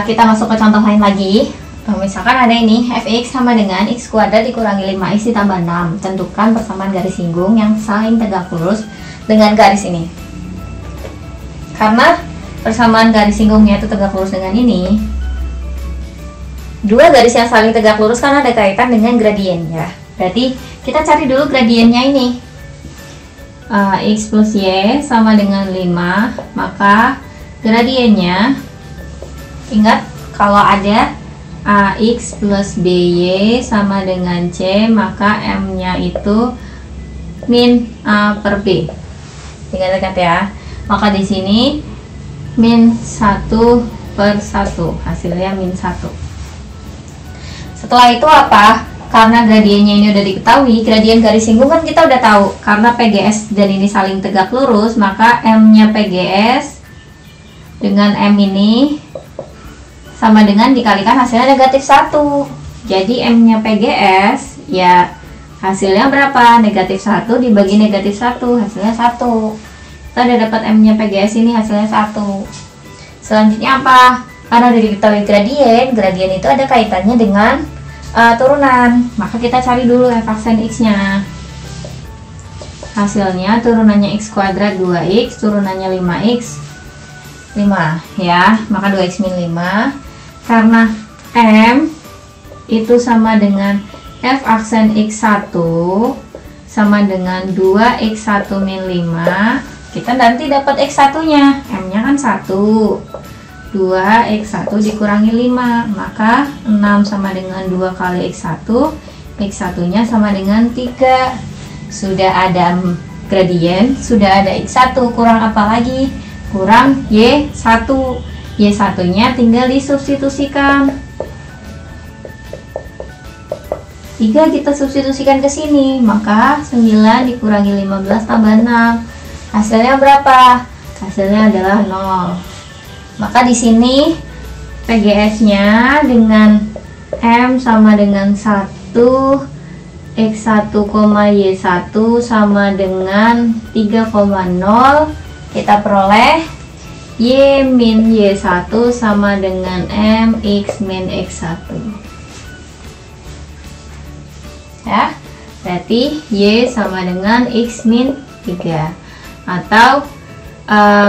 Kita masuk ke contoh lain lagi. Misalkan ada ini fx sama dengan x kuadrat dikurangi 5x ditambah 6. Tentukan persamaan garis singgung yang saling tegak lurus dengan garis ini. Karena persamaan garis singgungnya itu tegak lurus dengan ini, dua garis yang saling tegak lurus kan ada kaitan dengan gradien ya. Berarti kita cari dulu gradiennya ini. X plus y sama dengan 5, maka gradiennya, ingat kalau ada ax plus by sama dengan c, maka m nya itu min a per b. Ingat ya. Maka di sini min 1 per 1, hasilnya min 1. Setelah itu apa? karena gradiennya ini udah diketahui, gradien garis singgung kan kita udah tahu. Karena PGS dan ini saling tegak lurus, maka M-nya PGS dengan M ini sama dengan dikalikan hasilnya negatif 1. Jadi M-nya PGS ya hasilnya berapa? Negatif 1 dibagi negatif 1, hasilnya 1. Kita udah dapat M-nya PGS ini hasilnya 1. Selanjutnya apa? Karena udah diketahui gradien itu ada kaitannya dengan turunan. Maka kita cari dulu f aksen x-nya. Hasilnya turunannya x kuadrat 2x, turunannya 5x 5 ya, maka 2x min 5. Karena M itu sama dengan f aksen x1 sama dengan 2x1 min 5. Kita nanti dapat x1 nya, M nya kan 1, 2x1 dikurangi 5, maka 6 sama dengan 2 kali x1, x1 nya sama dengan 3. Sudah ada gradien, sudah ada x1, kurang apa lagi? Kurang y1. Y1 nya tinggal disubstitusikan. 3 kita substitusikan ke sini, maka 9 dikurangi 15 tambah 6. Hasilnya berapa? Hasilnya adalah 0. Maka di sini PGS-nya dengan M sama dengan 1, X1, Y1 sama dengan 3,0. Kita peroleh Y min Y1 sama dengan M X min X1. Ya, berarti Y sama dengan X min 3. Atau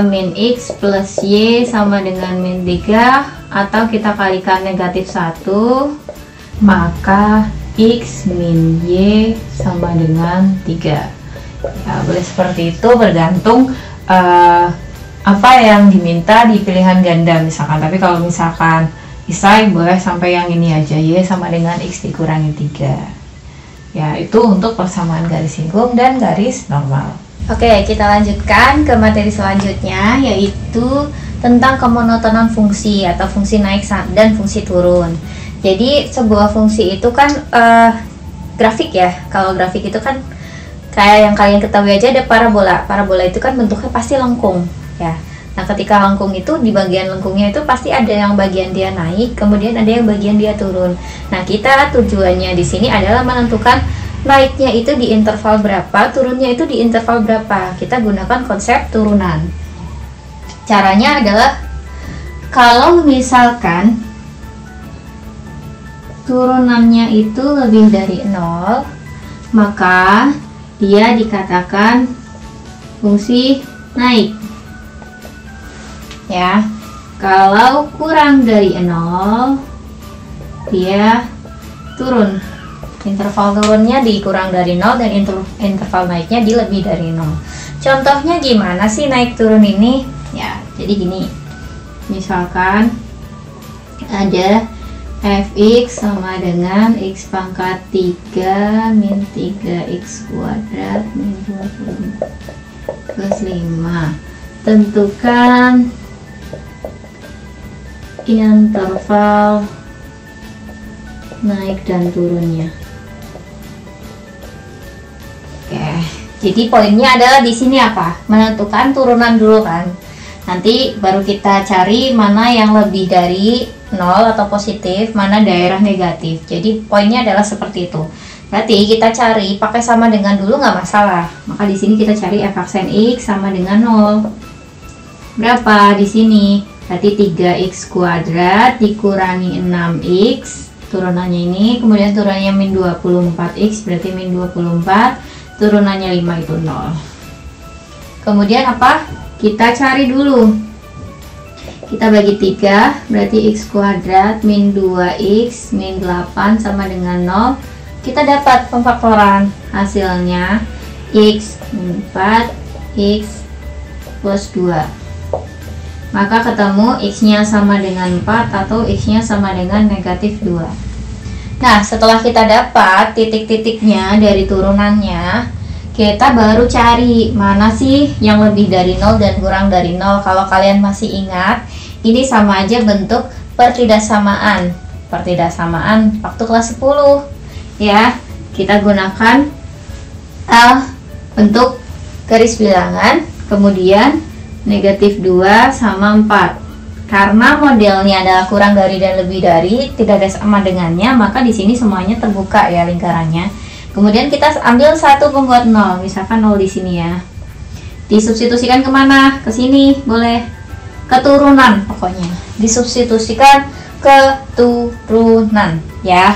min X plus Y sama dengan min 3, atau kita kalikan negatif 1, maka X min Y sama dengan 3. Ya, boleh seperti itu, bergantung apa yang diminta di pilihan ganda misalkan. Tapi kalau misalkan isai boleh sampai yang ini aja, Y sama dengan X dikurangi 3. Ya, itu untuk persamaan garis singgung dan garis normal. Oke, kita lanjutkan ke materi selanjutnya, yaitu tentang kemonotonan fungsi atau fungsi naik dan fungsi turun. Jadi sebuah fungsi itu kan grafik ya. Kalau grafik itu kan kayak yang kalian ketahui aja, ada parabola. Parabola itu kan bentuknya pasti lengkung ya. Nah, ketika lengkung itu, di bagian lengkungnya itu pasti ada yang bagian dia naik, kemudian ada yang bagian dia turun. Nah, kita tujuannya di sini adalah menentukan naiknya itu di interval berapa, turunnya itu di interval berapa. Kita gunakan konsep turunan. Caranya adalah kalau misalkan turunannya itu lebih dari 0, maka dia dikatakan fungsi naik. Ya, kalau kurang dari 0, dia turun. Interval turunnya dikurang dari 0 dan interval naiknya di lebih dari 0. Contohnya gimana sih naik turun ini? Ya, jadi gini. Misalkan ada fx sama dengan x pangkat 3 min 3x kuadrat min 24 plus 5. Tentukan interval naik dan turunnya. Oke, jadi poinnya adalah di sini apa? Menentukan turunan dulu kan. Nanti baru kita cari mana yang lebih dari 0 atau positif, mana daerah negatif. Jadi poinnya adalah seperti itu. Berarti kita cari pakai sama dengan dulu nggak masalah. Maka di sini kita cari f aksen x sama dengan 0. Berapa di sini? Berarti 3x kuadrat dikurangi 6x. Turunannya ini, kemudian turunannya min 24x, berarti min 24, turunannya 5 itu 0. Kemudian apa? Kita cari dulu. Kita bagi 3, berarti x kuadrat min 2x min 8 sama dengan 0. Kita dapat pemfaktoran, hasilnya x min 4, x plus 2. Maka ketemu x-nya sama dengan 4 atau x-nya sama dengan negatif 2. Nah, setelah kita dapat titik-titiknya dari turunannya, kita baru cari mana sih yang lebih dari 0 dan kurang dari 0. Kalau kalian masih ingat, ini sama aja bentuk pertidaksamaan. Pertidaksamaan waktu kelas 10. ya, kita gunakan bentuk garis bilangan, kemudian negatif 2 sama 4. Karena modelnya adalah kurang dari dan lebih dari, tidak ada sama dengannya, maka di sini semuanya terbuka ya lingkarannya. Kemudian kita ambil satu pembuat 0, misalkan 0 di sini ya. Disubstitusikan kemana? Ke sini boleh. Keturunan pokoknya. Disubstitusikan keturunan ya.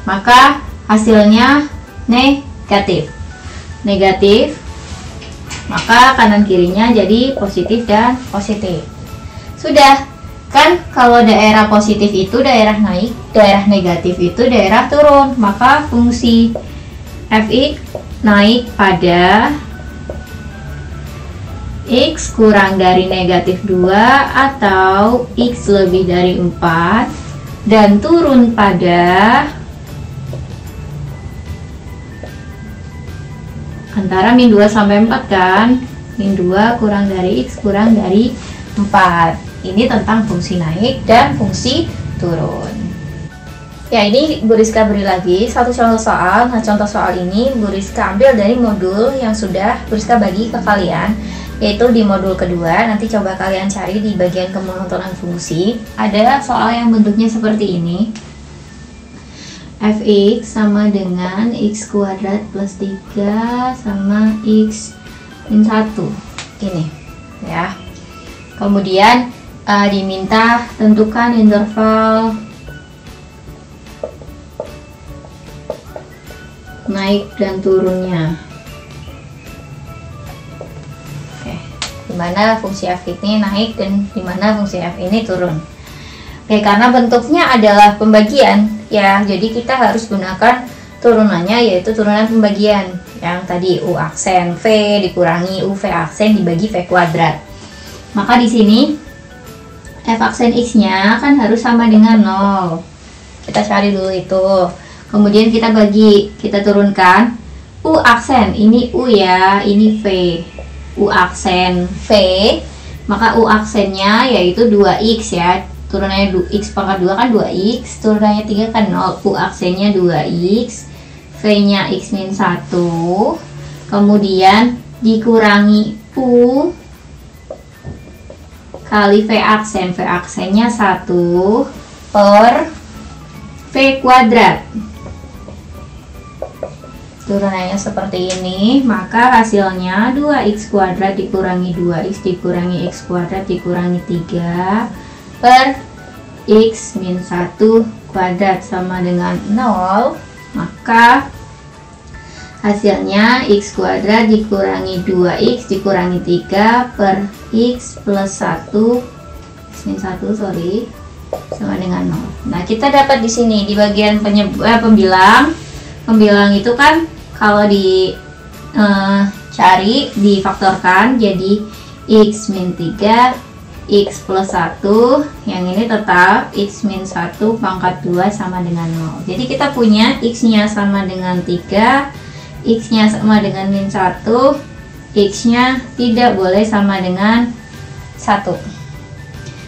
Maka hasilnya negatif. Negatif. Maka kanan kirinya jadi positif dan positif. Sudah. Kan kalau daerah positif itu daerah naik, daerah negatif itu daerah turun. Maka fungsi fx naik pada x kurang dari negatif 2 atau x lebih dari 4, dan turun pada antara min 2 sampai 4 kan. Min 2 kurang dari x kurang dari 4. Ini tentang fungsi naik dan fungsi turun. Ya, ini Bu Rizka beri lagi satu contoh soal. Nah, contoh soal ini Bu Rizka ambil dari modul yang sudah Bu Rizka bagi ke kalian, yaitu di modul kedua. Nanti coba kalian cari di bagian kemonotonan fungsi. Ada soal yang bentuknya seperti ini. Fx sama dengan x kuadrat plus 3 sama x min 1. Ini ya. Kemudian diminta tentukan interval naik dan turunnya. Oke, dimana fungsi f ini naik dan dimana fungsi f ini turun. Oke, karena bentuknya adalah pembagian ya, jadi kita harus gunakan turunannya, yaitu turunan pembagian yang tadi u aksen v dikurangi u v aksen dibagi v kuadrat. Maka di sini f aksen x-nya kan harus sama dengan 0. Kita cari dulu itu. Kemudian kita bagi, kita turunkan u aksen, ini u ya, ini v. U aksen v, maka u aksennya yaitu 2x ya. Turunannya x pangkat 2 kan 2x, turunannya 3 kan 0. U aksennya 2x, v-nya x min 1. Kemudian dikurangi u kali v aksennya 1 per v kuadrat. Turunannya seperti ini, maka hasilnya 2x kuadrat dikurangi 2x dikurangi x kuadrat dikurangi 3 per x min 1 kuadrat sama dengan 0. Maka hasilnya x kuadrat dikurangi 2x dikurangi 3 per x plus 1 x min 1 sama dengan 0. Nah, kita dapat di sini di bagian pembilang. Pembilang itu kan kalau cari difaktorkan jadi x min 3 x plus 1, yang ini tetap x min 1 pangkat 2 sama dengan 0. Jadi kita punya x-nya sama dengan 3, x-nya sama dengan min 1, x-nya tidak boleh sama dengan 1.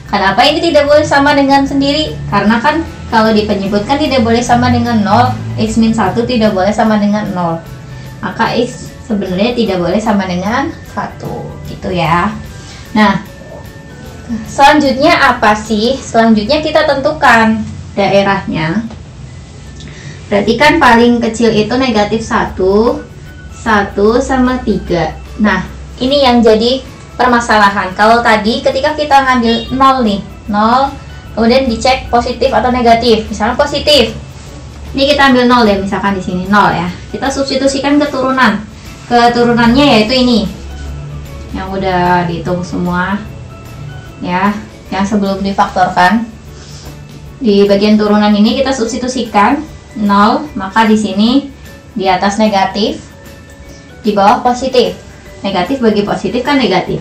Kenapa ini tidak boleh sama dengan sendiri? Karena kan kalau dipenyebutkan tidak boleh sama dengan 0, x min 1 tidak boleh sama dengan 0. Maka x sebenarnya tidak boleh sama dengan 1, gitu ya. Nah, selanjutnya apa sih? Selanjutnya kita tentukan daerahnya. Berarti kan paling kecil itu negatif 1 sama 3. Nah, ini yang jadi permasalahan. Kalau tadi ketika kita ngambil 0 nih, 0, kemudian dicek positif atau negatif. Misalnya positif. Ini kita ambil 0 deh, misalkan di sini 0 ya. Kita substitusikan keturunan. Keturunannya yaitu ini. Yang udah dihitung semua. Ya, yang sebelum difaktorkan. Di bagian turunan ini kita substitusikan 0, maka di sini di atas negatif, di bawah positif. Negatif bagi positif kan negatif.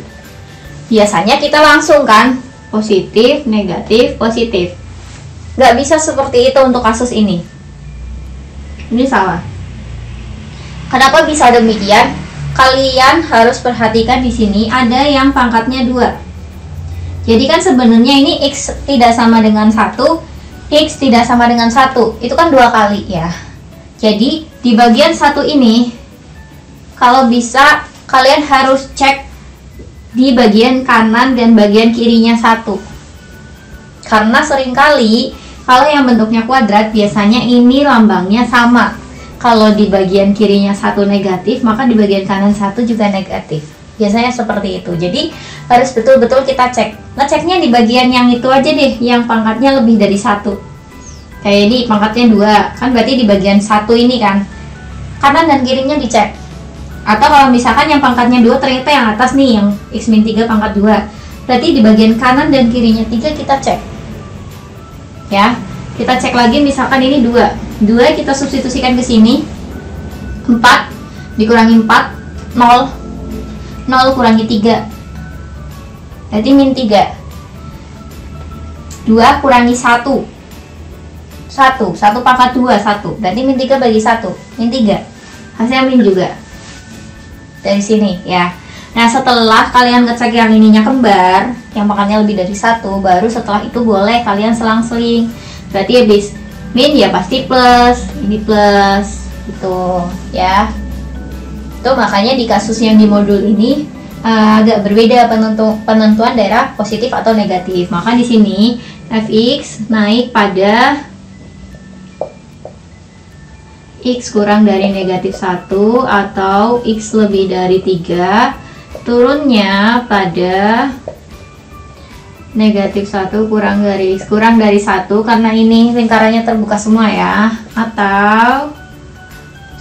Biasanya kita langsung kan positif, negatif, positif. Nggak bisa seperti itu untuk kasus ini. Ini salah. Kenapa bisa demikian? Kalian harus perhatikan di sini ada yang pangkatnya 2. Jadi kan sebenarnya ini x tidak sama dengan 1, x tidak sama dengan 1. Itu kan 2 kali ya. Jadi di bagian satu ini, kalau bisa kalian harus cek di bagian kanan dan bagian kirinya satu. Karena seringkali kalau yang bentuknya kuadrat biasanya ini lambangnya sama. Kalau di bagian kirinya satu negatif, maka di bagian kanan satu juga negatif. Biasanya seperti itu. Jadi harus betul-betul kita cek. Ngeceknya di bagian yang itu aja deh, yang pangkatnya lebih dari satu. Kayak ini pangkatnya 2, kan berarti di bagian satu ini kan. Kanan dan kirinya dicek. Atau kalau misalkan yang pangkatnya 2 ternyata yang atas nih, yang x-3 pangkat 2. Berarti di bagian kanan dan kirinya 3 kita cek. Ya, kita cek lagi misalkan ini 2 kita substitusikan ke sini. 4 dikurangi 4, 0 kurangi 3, berarti min 3. 2 kurangi 1 pangkat 2, 1, berarti min 3 bagi 1, min 3, hasilnya min juga dari sini ya. Nah, setelah kalian ngecek yang ininya kembar, yang pangkatnya lebih dari 1, baru setelah itu boleh kalian selang-seling. Berarti habis min ya pasti plus, ini plus gitu ya. Itu makanya di kasus yang di modul ini agak berbeda penentuan daerah positif atau negatif. Maka di sini fx naik pada x kurang dari negatif 1 atau x lebih dari 3, turunnya pada negatif 1 kurang dari x kurang dari 1, karena ini lingkarannya terbuka semua ya, atau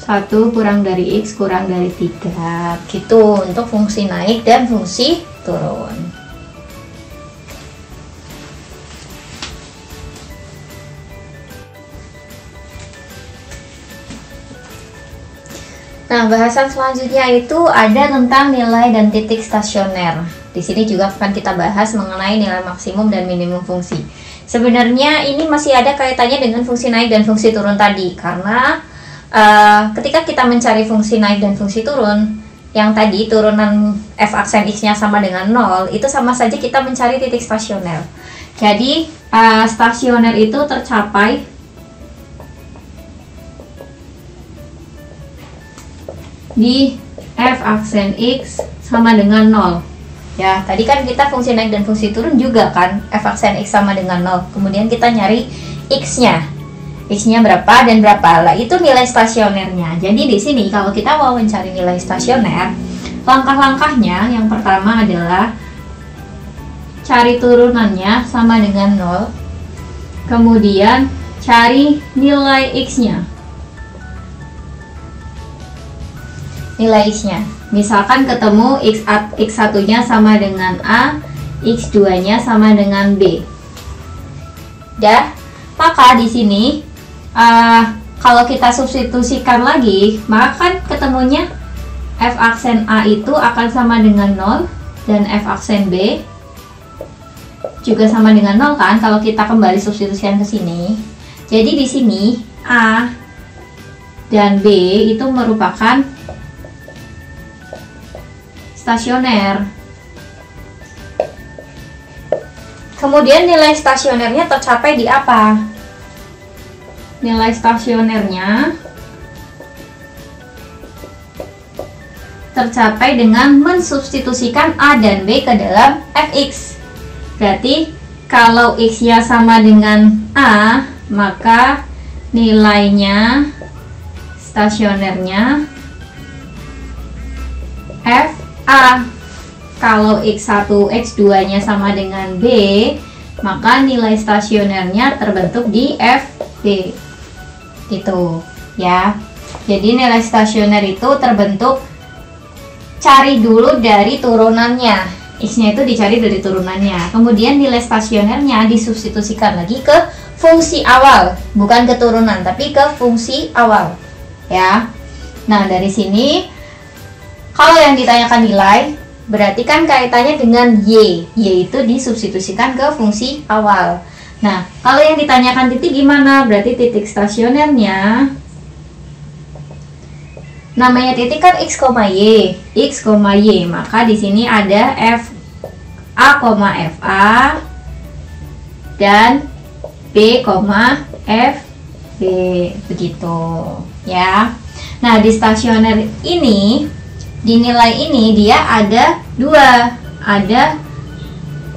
1 kurang dari x kurang dari 3 gitu untuk fungsi naik dan fungsi turun. Nah, bahasan selanjutnya itu ada tentang nilai dan titik stasioner. Di sini juga akan kita bahas mengenai nilai maksimum dan minimum fungsi. Sebenarnya ini masih ada kaitannya dengan fungsi naik dan fungsi turun tadi, karena ketika kita mencari fungsi naik dan fungsi turun, yang tadi turunan f aksen x-nya sama dengan 0, itu sama saja kita mencari titik stasioner. Jadi stasioner itu tercapai di f aksen x sama dengan 0. Ya, tadi kan kita fungsi naik dan fungsi turun juga kan, f aksen x sama dengan 0. Kemudian kita nyari x-nya. X-nya berapa dan berapa. Lah, itu nilai stasionernya. Jadi di sini kalau kita mau mencari nilai stasioner, langkah-langkahnya yang pertama adalah cari turunannya sama dengan 0. Kemudian cari nilai x-nya. Nilai x-nya. Misalkan ketemu x1-nya sama dengan A, x2-nya sama dengan B. Dah, maka di sini kalau kita substitusikan lagi, maka kan ketemunya f aksen A itu akan sama dengan 0 dan f aksen B juga sama dengan 0 kan, kalau kita kembali substitusikan ke sini. Jadi di sini A dan B itu merupakan stasioner. Kemudian nilai stasionernya tercapai di apa? Nilai stasionernya tercapai dengan mensubstitusikan A dan B ke dalam fx. Berarti kalau x-nya sama dengan A, maka nilainya stasionernya FA. Kalau x1, x2-nya sama dengan B, maka nilai stasionernya terbentuk di FB. Gitu ya. Jadi nilai stasioner itu terbentuk, cari dulu dari turunannya. X-nya itu dicari dari turunannya. Kemudian nilai stasionernya disubstitusikan lagi ke fungsi awal, bukan ke turunan, tapi ke fungsi awal. Ya. Nah, dari sini kalau yang ditanyakan nilai, berarti kan kaitannya dengan Y. Y itu disubstitusikan ke fungsi awal. Nah, kalau yang ditanyakan titik gimana? Berarti titik stasionernya, namanya titik kan x, y. X, y. Maka di sini ada f a, fa dan b, f b. Begitu. ya. Nah, di stasioner ini, di nilai ini dia ada dua, ada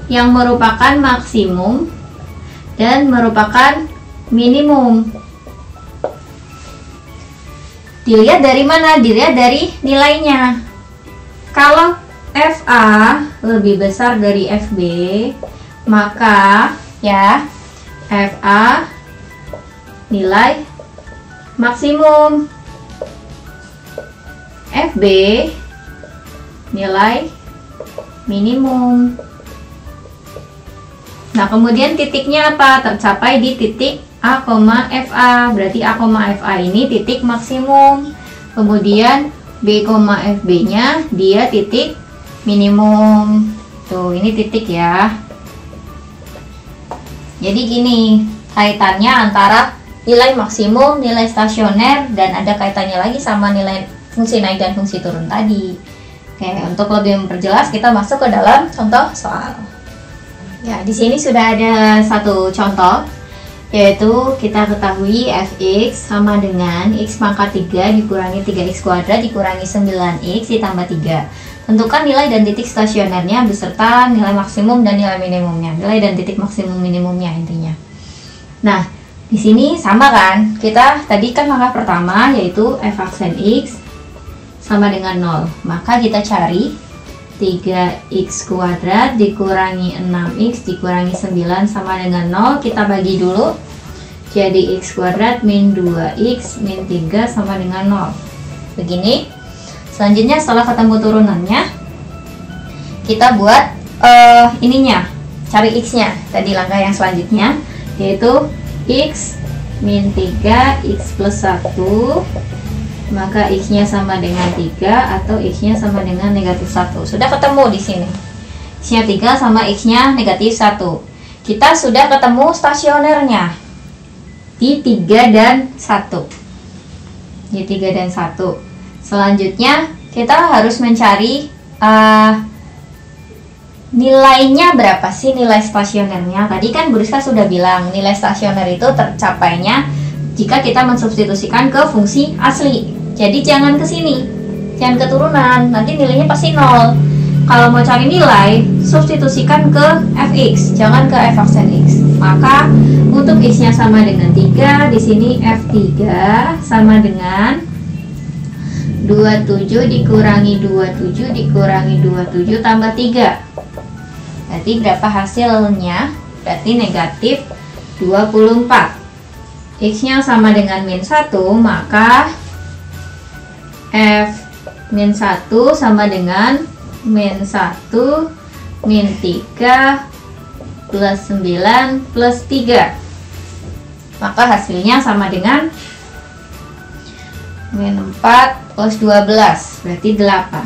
yang merupakan maksimum dan merupakan minimum. Dilihat dari mana? Dilihat dari nilainya. Kalau FA lebih besar dari FB, maka ya FA nilai maksimum, FB nilai minimum. Nah, kemudian titiknya apa? Tercapai di titik A, FA. Berarti A, FA ini titik maksimum. Kemudian B, FB nya dia titik minimum. Tuh, ini titik ya. Jadi gini kaitannya antara nilai maksimum, nilai stasioner, dan ada kaitannya lagi sama nilai fungsi naik dan fungsi turun tadi. Oke, untuk lebih memperjelas kita masuk ke dalam contoh soal. Ya, di sini sudah ada satu contoh, yaitu kita ketahui fx sama dengan x pangkat 3 dikurangi 3x kuadrat dikurangi 9x ditambah 3. Tentukan nilai dan titik stasionernya beserta nilai maksimum dan nilai minimumnya. Nilai dan titik maksimum minimumnya intinya. Nah, di sini sama kan? Kita tadi kan langkah pertama yaitu f aksen x sama dengan 0. Maka kita cari 3x kuadrat dikurangi 6x dikurangi 9 sama dengan 0. Kita bagi dulu. Jadi x kuadrat min 2x min 3 sama dengan 0. Begini. Selanjutnya setelah ketemu turunannya, kita buat ininya, cari x-nya. Tadi langkah yang selanjutnya yaitu x min 3 x plus 1, maka x-nya sama dengan 3 atau x-nya sama dengan negatif 1. Sudah ketemu di sini. X-nya 3 sama x-nya negatif 1. Kita sudah ketemu stasionernya di 3 dan 1. Di 3 dan 1. Selanjutnya kita harus mencari nilainya berapa sih, nilai stasionernya. Tadi kan Bu Rizka sudah bilang nilai stasioner itu tercapainya jika kita mensubstitusikan ke fungsi asli. Jadi jangan ke sini, jangan ke turunan, nanti nilainya pasti 0. Kalau mau cari nilai, substitusikan ke fx, jangan ke f aksen x. Maka untuk x-nya sama dengan 3, di sini f3 sama dengan 27 dikurangi 27 dikurangi 27 tambah 3. Berarti berapa hasilnya? Berarti negatif 24. X-nya sama dengan min 1, maka F min 1 sama dengan min 1 min 3 plus 9 plus 3. Maka hasilnya sama dengan min 4 plus 12, berarti 8.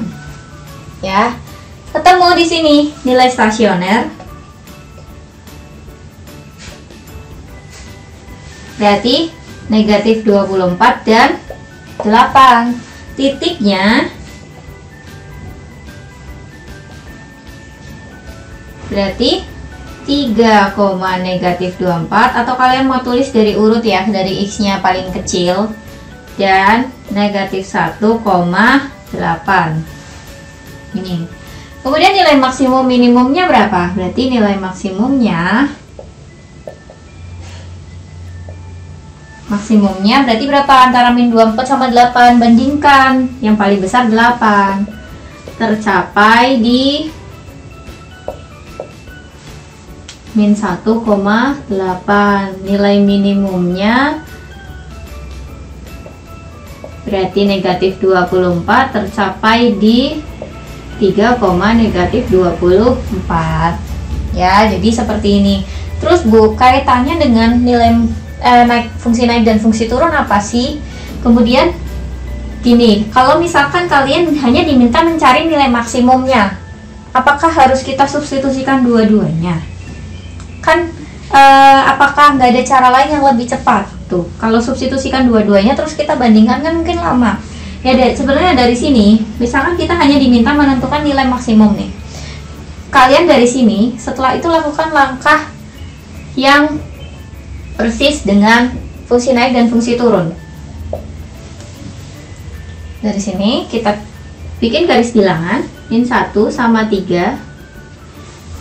Ya. Ketemu di sini nilai stasioner. Berarti negatif 24 dan 8. Titiknya berarti 3, negatif 24, atau kalian mau tulis dari urut ya, dari x-nya paling kecil dan negatif 1,8. Ini. Kemudian nilai maksimum minimumnya berapa? Berarti nilai maksimumnya berarti berapa? Antara min 24 sama 8. Bandingkan. Yang paling besar 8. Tercapai di min 1,8. Nilai minimumnya berarti negatif 24 tercapai di 3, negatif 24. Ya, jadi seperti ini. Terus Bu, kaitannya dengan nilai fungsi naik dan fungsi turun apa sih? Kemudian gini, kalau misalkan kalian hanya diminta mencari nilai maksimumnya, apakah harus kita substitusikan dua-duanya? Kan apakah nggak ada cara lain yang lebih cepat? Tuh, kalau substitusikan dua-duanya terus kita bandingkan kan mungkin lama. Ya, sebenarnya dari sini, misalkan kita hanya diminta menentukan nilai maksimum nih. Kalian dari sini, setelah itu lakukan langkah yang persis dengan fungsi naik dan fungsi turun. Dari sini kita bikin garis bilangan, min 1 sama 3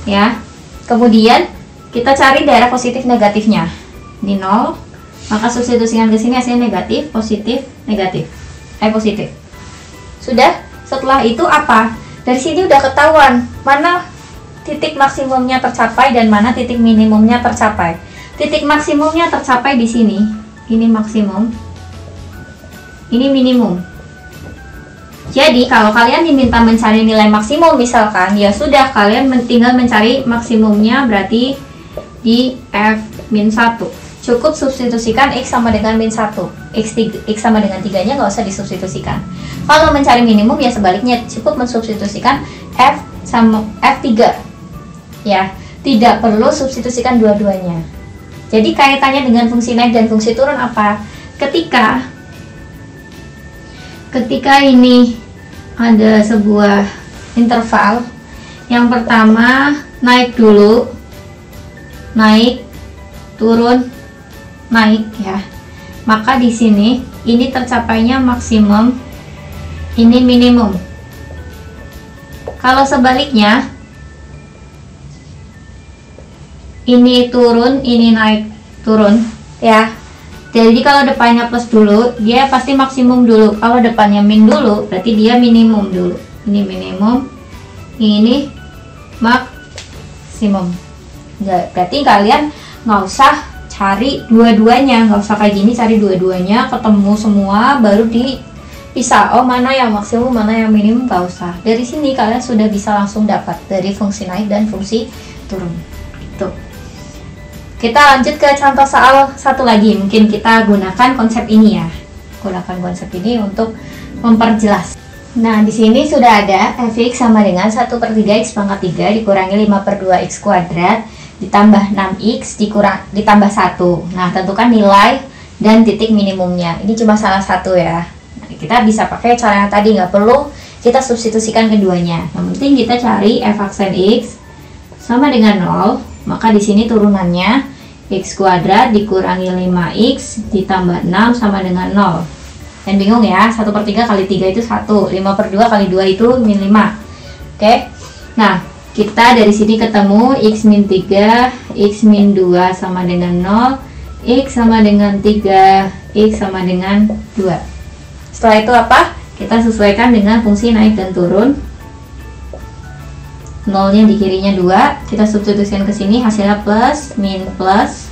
ya. Kemudian kita cari daerah positif negatifnya. Ini 0, maka substitusikan ke sini hasilnya negatif, positif, negatif. Positif. Sudah. Setelah itu apa? Dari sini udah ketahuan mana titik maksimumnya tercapai dan mana titik minimumnya tercapai. Titik maksimumnya tercapai di sini. Ini maksimum. Ini minimum. Jadi kalau kalian diminta mencari nilai maksimum misalkan, ya sudah kalian tinggal mencari maksimumnya berarti di F-1. Cukup substitusikan X sama dengan min 1. X sama dengan 3 nya nggak usah disubstitusikan. Kalau mencari minimum ya sebaliknya, cukup mensubstitusikan F sama F3. Ya, tidak perlu substitusikan dua-duanya. Jadi kaitannya dengan fungsi naik dan fungsi turun apa? Ketika ini ada sebuah interval, yang pertama naik dulu, naik, turun, naik ya. Maka di sini ini tercapainya maksimum, ini minimum. Kalau sebaliknya, ini turun, ini naik, turun ya. Jadi kalau depannya plus dulu, dia pasti maksimum dulu. Kalau depannya min dulu, berarti dia minimum dulu. Ini minimum, ini maksimum. Berarti kalian nggak usah cari dua-duanya, nggak usah kayak gini cari dua-duanya, ketemu semua, baru dipisah. Oh mana yang maksimum, mana yang minimum, nggak usah. Dari sini kalian sudah bisa langsung dapat dari fungsi naik dan fungsi turun. Tuh. Kita lanjut ke contoh soal satu lagi. Mungkin kita gunakan konsep ini ya. Gunakan konsep ini untuk memperjelas. Nah, di sini sudah ada fx sama dengan 1/3 x pangkat 3 dikurangi 5/2 x kuadrat ditambah 6x ditambah 1. Nah, tentukan nilai dan titik minimumnya. Ini cuma salah satu ya. Nah, kita bisa pakai cara yang tadi, nggak perlu kita substitusikan keduanya. Yang penting kita cari f aksen x sama dengan 0. Maka di sini turunannya x kuadrat dikurangi 5x ditambah 6 sama dengan 0. Dan bingung ya, 1/3 kali 3 itu 1, 5/2 kali 2 itu min 5. Oke. Nah, kita dari sini ketemu x min 3, x min 2 sama dengan 0, x sama dengan 3, x sama dengan 2. Setelah itu apa? Kita sesuaikan dengan fungsi naik dan turun. 0-nya di kirinya 2, kita substitusikan ke sini, hasilnya plus, min, plus.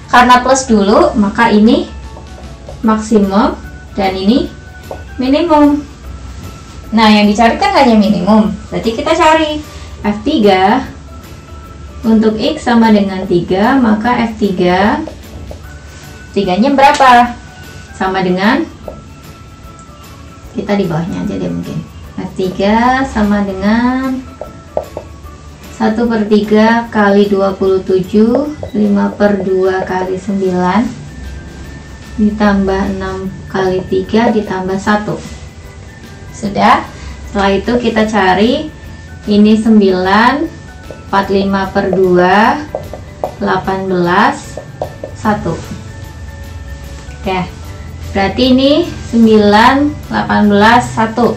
Karena plus dulu, maka ini maksimum dan ini minimum. Nah, yang dicari kan hanya minimum, berarti kita cari F3 untuk X sama dengan 3, maka F3 3-nya berapa? Sama dengan, kita di bawahnya aja deh mungkin, F3 sama dengan 1/3 kali 27, 5/2 kali 9 ditambah 6 kali 3 ditambah 1. Sudah. Setelah itu kita cari ini 9, 45/2, 18, 1. Oke. Berarti ini 9, 18, 1.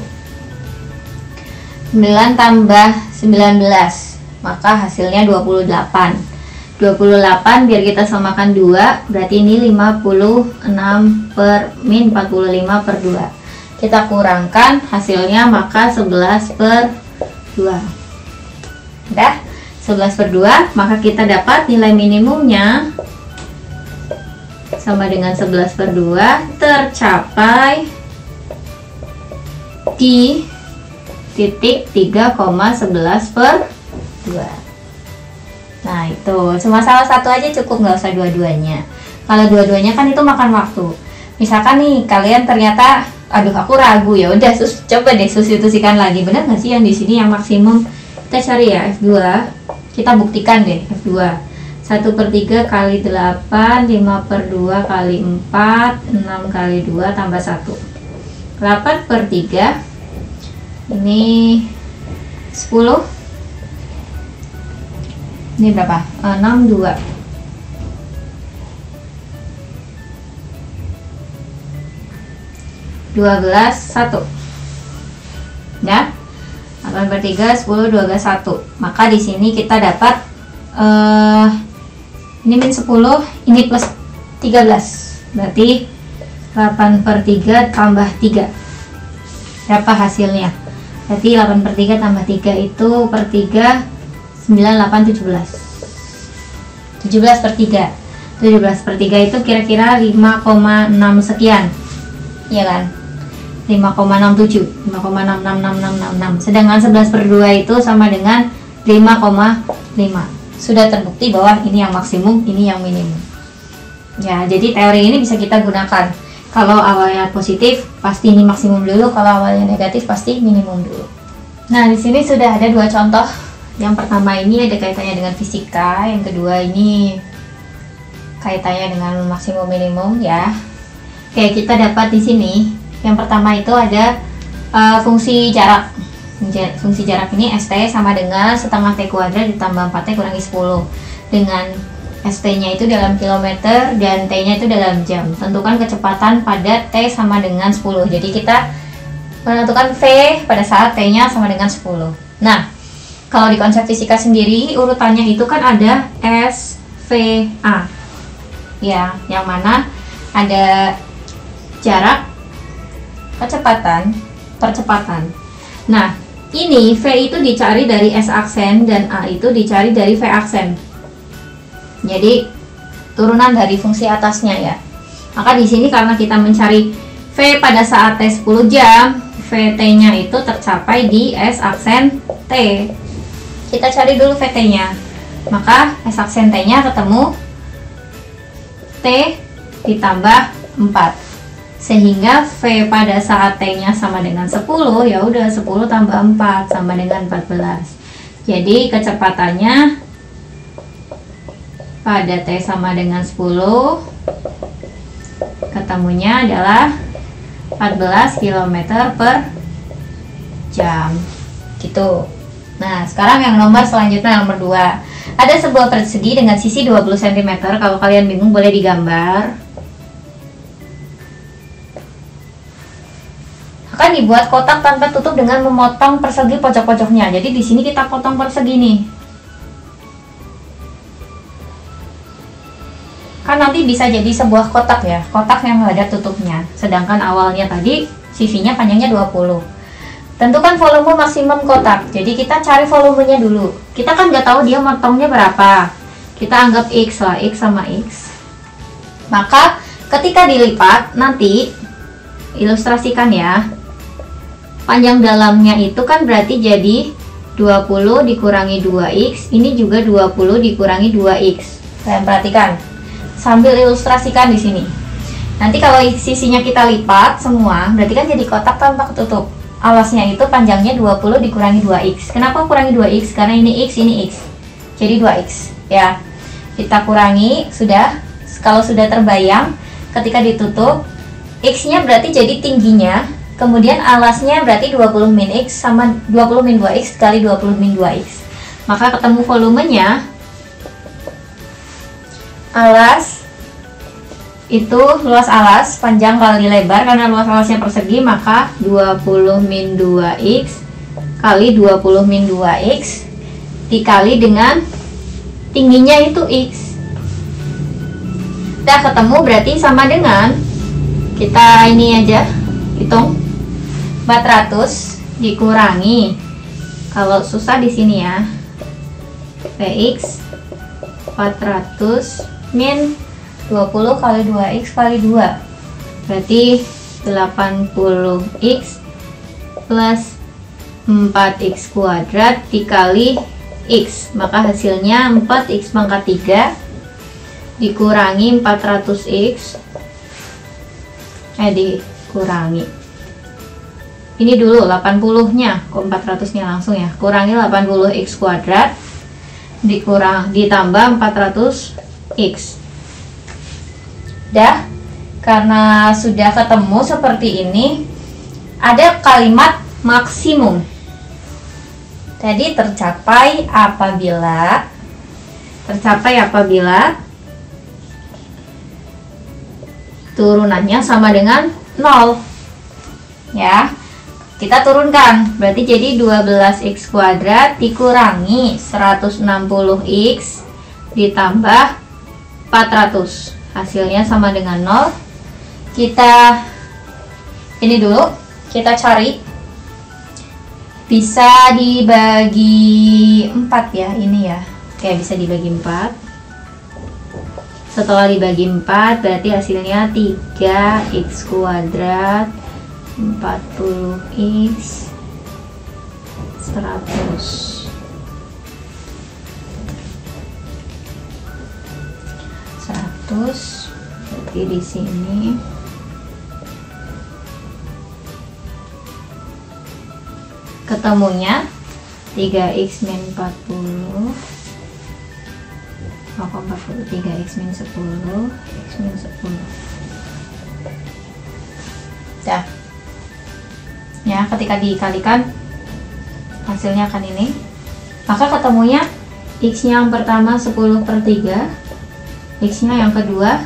9 tambah 19. Maka hasilnya 28. 28 biar kita samakan 2, berarti ini 56 per min 45/2. Kita kurangkan hasilnya, maka 11/2. Udah, 11/2, maka kita dapat nilai minimumnya sama dengan 11/2 tercapai di titik 3,11/2. Nah, itu cuma salah satu aja cukup, nggak usah dua-duanya. Kalau dua-duanya kan itu makan waktu. Misalkan nih kalian ternyata, aduh aku ragu, ya udah coba deh substitusikan lagi. Benar nggak sih yang di sini yang maksimum? Kita cari ya F2. Kita buktikan deh F2. 1/3 kali 8, 5/2 kali 4, 6 kali 2 tambah 1. 8/3 ini 10. Ini berapa? 62. 12, 1. Nah, 8/3, 10, 12, 1. Maka di sini kita dapat ini min 10, ini plus 13. Berarti 8/3 tambah 3. Berapa hasilnya? Berarti 8/3 tambah 3 itu per 3, 9, 8, 17. 17/3. 17/3 itu kira-kira 5,6 sekian. Iya kan? 5,67, 5,666666. Sedangkan 11/2 itu sama dengan 5,5. Sudah terbukti bahwa ini yang maksimum, ini yang minimum. Ya, jadi teori ini bisa kita gunakan. Kalau awalnya positif, pasti ini maksimum dulu. Kalau awalnya negatif, pasti minimum dulu. Nah, di sini sudah ada dua contoh. Yang pertama ini ada kaitannya dengan fisika, yang kedua ini kaitannya dengan maksimum minimum ya. Oke, kita dapat di sini. Yang pertama itu ada fungsi jarak. Fungsi jarak ini ST sama dengan setengah T kuadrat ditambah 4T kurangi 10. Dengan ST-nya itu dalam kilometer dan T-nya itu dalam jam. Tentukan kecepatan pada T sama dengan 10. Jadi kita menentukan V pada saat T-nya sama dengan 10. Nah, kalau di konsep fisika sendiri urutannya itu kan ada SVA. Ya, yang mana ada jarak, kecepatan, percepatan. Nah, ini V itu dicari dari S aksen dan A itu dicari dari V aksen. Jadi turunan dari fungsi atasnya ya. Maka di sini karena kita mencari V pada saat T 10 jam, VT-nya itu tercapai di S aksen T. Kita cari dulu VT-nya. Maka S aksen T-nya ketemu T ditambah 4. Sehingga V pada saat T-nya sama dengan 10, ya udah 10 tambah 4 sama dengan 14. Jadi kecepatannya pada T sama dengan 10 ketemunya adalah 14 km per jam gitu. Nah, sekarang yang nomor selanjutnya, nomor 2. Ada sebuah persegi dengan sisi 20 cm. Kalau kalian bingung boleh digambar. Akan dibuat kotak tanpa tutup dengan memotong persegi pojok-pojoknya. Jadi di sini kita potong persegi nih. Kan nanti bisa jadi sebuah kotak ya, kotak yang ada tutupnya. Sedangkan awalnya tadi sisinya panjangnya 20. Tentukan volume maksimum kotak. Jadi kita cari volumenya dulu. Kita kan nggak tahu dia motongnya berapa. Kita anggap X lah, X sama X. Maka ketika dilipat nanti ilustrasikan ya. Panjang dalamnya itu kan berarti jadi 20 dikurangi 2X. Ini juga 20 dikurangi 2X. Kalian perhatikan. Sambil ilustrasikan di sini. Nanti kalau sisinya kita lipat semua, berarti kan jadi kotak tanpa ketutup. Alasnya itu panjangnya 20 dikurangi 2X. Kenapa kurangi 2X? Karena ini X, ini X. Jadi 2X ya. Kita kurangi, sudah. Kalau sudah terbayang, ketika ditutup, X-nya berarti jadi tingginya. Kemudian alasnya berarti 20 min X sama 20 min 2X kali 20 min 2X. Maka ketemu volumenya. Alas itu luas alas panjang kali lebar, karena luas alasnya persegi, maka 20 min 2X kali 20 min 2X dikali dengan tingginya itu X. Udah ketemu, berarti sama dengan, kita ini aja hitung, 400 dikurangi, kalau susah di sini ya, Px 400 min 20 kali 2X kali 2 berarti 80X plus 4X kuadrat dikali X. Maka hasilnya 4X pangkat 3 dikurangi 400X dikurangi ini dulu 80 nya, kok 400 nya langsung ya, kurangi 80X kuadrat ditambah 400X. Dah, karena sudah ketemu seperti ini, ada kalimat maksimum. Jadi tercapai apabila turunannya sama dengan 0 ya. Kita turunkan, berarti jadi 12x kuadrat dikurangi 160x ditambah 400. Hasilnya sama dengan 0. Kita ini dulu, kita cari. Bisa dibagi 4 ya, ini ya. Oke, bisa dibagi 4. Setelah dibagi 4, berarti hasilnya 3x kuadrat 40x 100. Berarti di sini ketemunya 3x min 40 3x min 10 x min 10. Dah. Ya, ketika dikalikan hasilnya akan ini, maka ketemunya x nya yang pertama 10/3, x nya yang kedua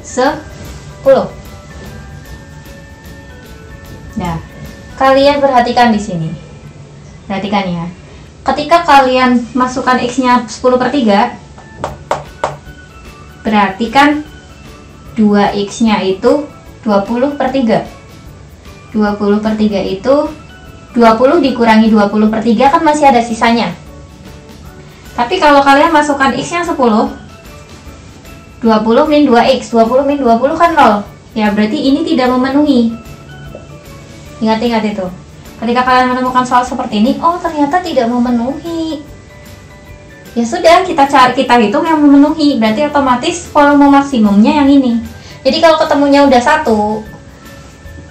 10. Nah, kalian perhatikan di sini, perhatikan ya, ketika kalian masukkan x nya 10/3, berarti kan 2x nya itu 20/3. 20/3 itu 20 dikurangi 20/3 kan masih ada sisanya. Tapi kalau kalian masukkan x nya 10, 20 min 2x, 20 min 20 kan 0. Ya, berarti ini tidak memenuhi. Ingat-ingat itu. Ketika kalian menemukan soal seperti ini, oh ternyata tidak memenuhi. Ya sudah, kita hitung yang memenuhi. Berarti otomatis volume maksimumnya yang ini. Jadi kalau ketemunya udah 1,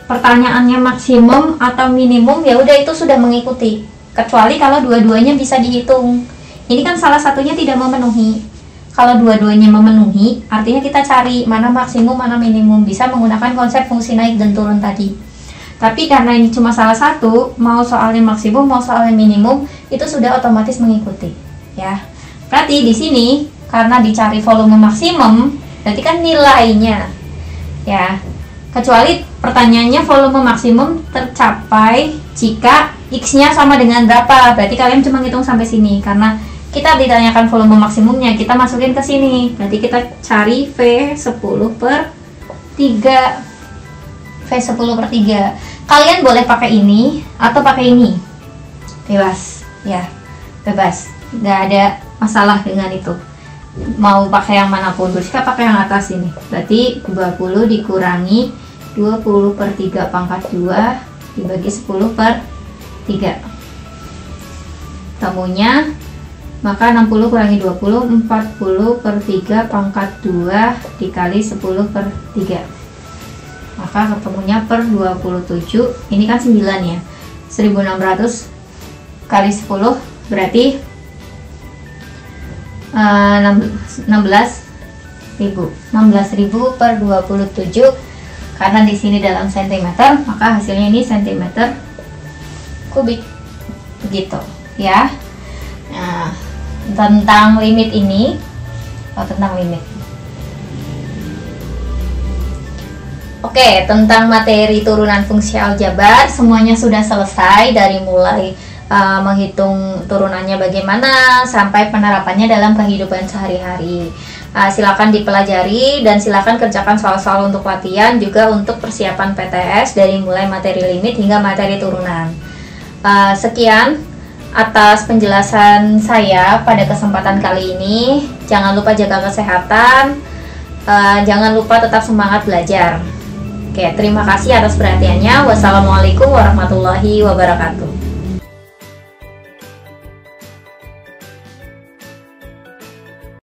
pertanyaannya maksimum atau minimum, ya udah itu sudah mengikuti. Kecuali kalau dua-duanya bisa dihitung. Ini kan salah satunya tidak memenuhi. Kalau dua-duanya memenuhi, artinya kita cari mana maksimum, mana minimum. Bisa menggunakan konsep fungsi naik dan turun tadi. Tapi karena ini cuma salah satu, mau soalnya maksimum, mau soalnya minimum, itu sudah otomatis mengikuti. Ya, berarti di sini karena dicari volume maksimum, berarti kan nilainya. Ya, kecuali pertanyaannya volume maksimum tercapai jika x-nya sama dengan berapa. Berarti kalian cuma hitung sampai sini. Karena kita ditanyakan volume maksimumnya, kita masukin ke sini. Berarti kita cari V10/3. V10/3. Kalian boleh pakai ini atau pakai ini. Bebas, ya. Bebas. Nggak ada masalah dengan itu. Mau pakai yang manapun, bisa pakai yang atas ini. Berarti 20 dikurangi 20/3 pangkat 2 dibagi 10/3. Temunya maka 60 kurangi 20, 40/3 pangkat 2 dikali 10/3. Maka ketemunya per 27. Ini kan 9 ya. 1600 kali 10 berarti 16.000 per 27. Karena di sini dalam sentimeter, maka hasilnya ini sentimeter kubik. Begitu ya. Nah, tentang limit ini, tentang limit. Oke, tentang materi turunan fungsi aljabar semuanya sudah selesai, dari mulai menghitung turunannya bagaimana sampai penerapannya dalam kehidupan sehari-hari. Silakan dipelajari dan silakan kerjakan soal-soal untuk latihan, juga untuk persiapan PTS dari mulai materi limit hingga materi turunan. Sekian atas penjelasan saya pada kesempatan kali ini. Jangan lupa jaga kesehatan, jangan lupa tetap semangat belajar. Oke, terima kasih atas perhatiannya. Wassalamualaikum warahmatullahi wabarakatuh.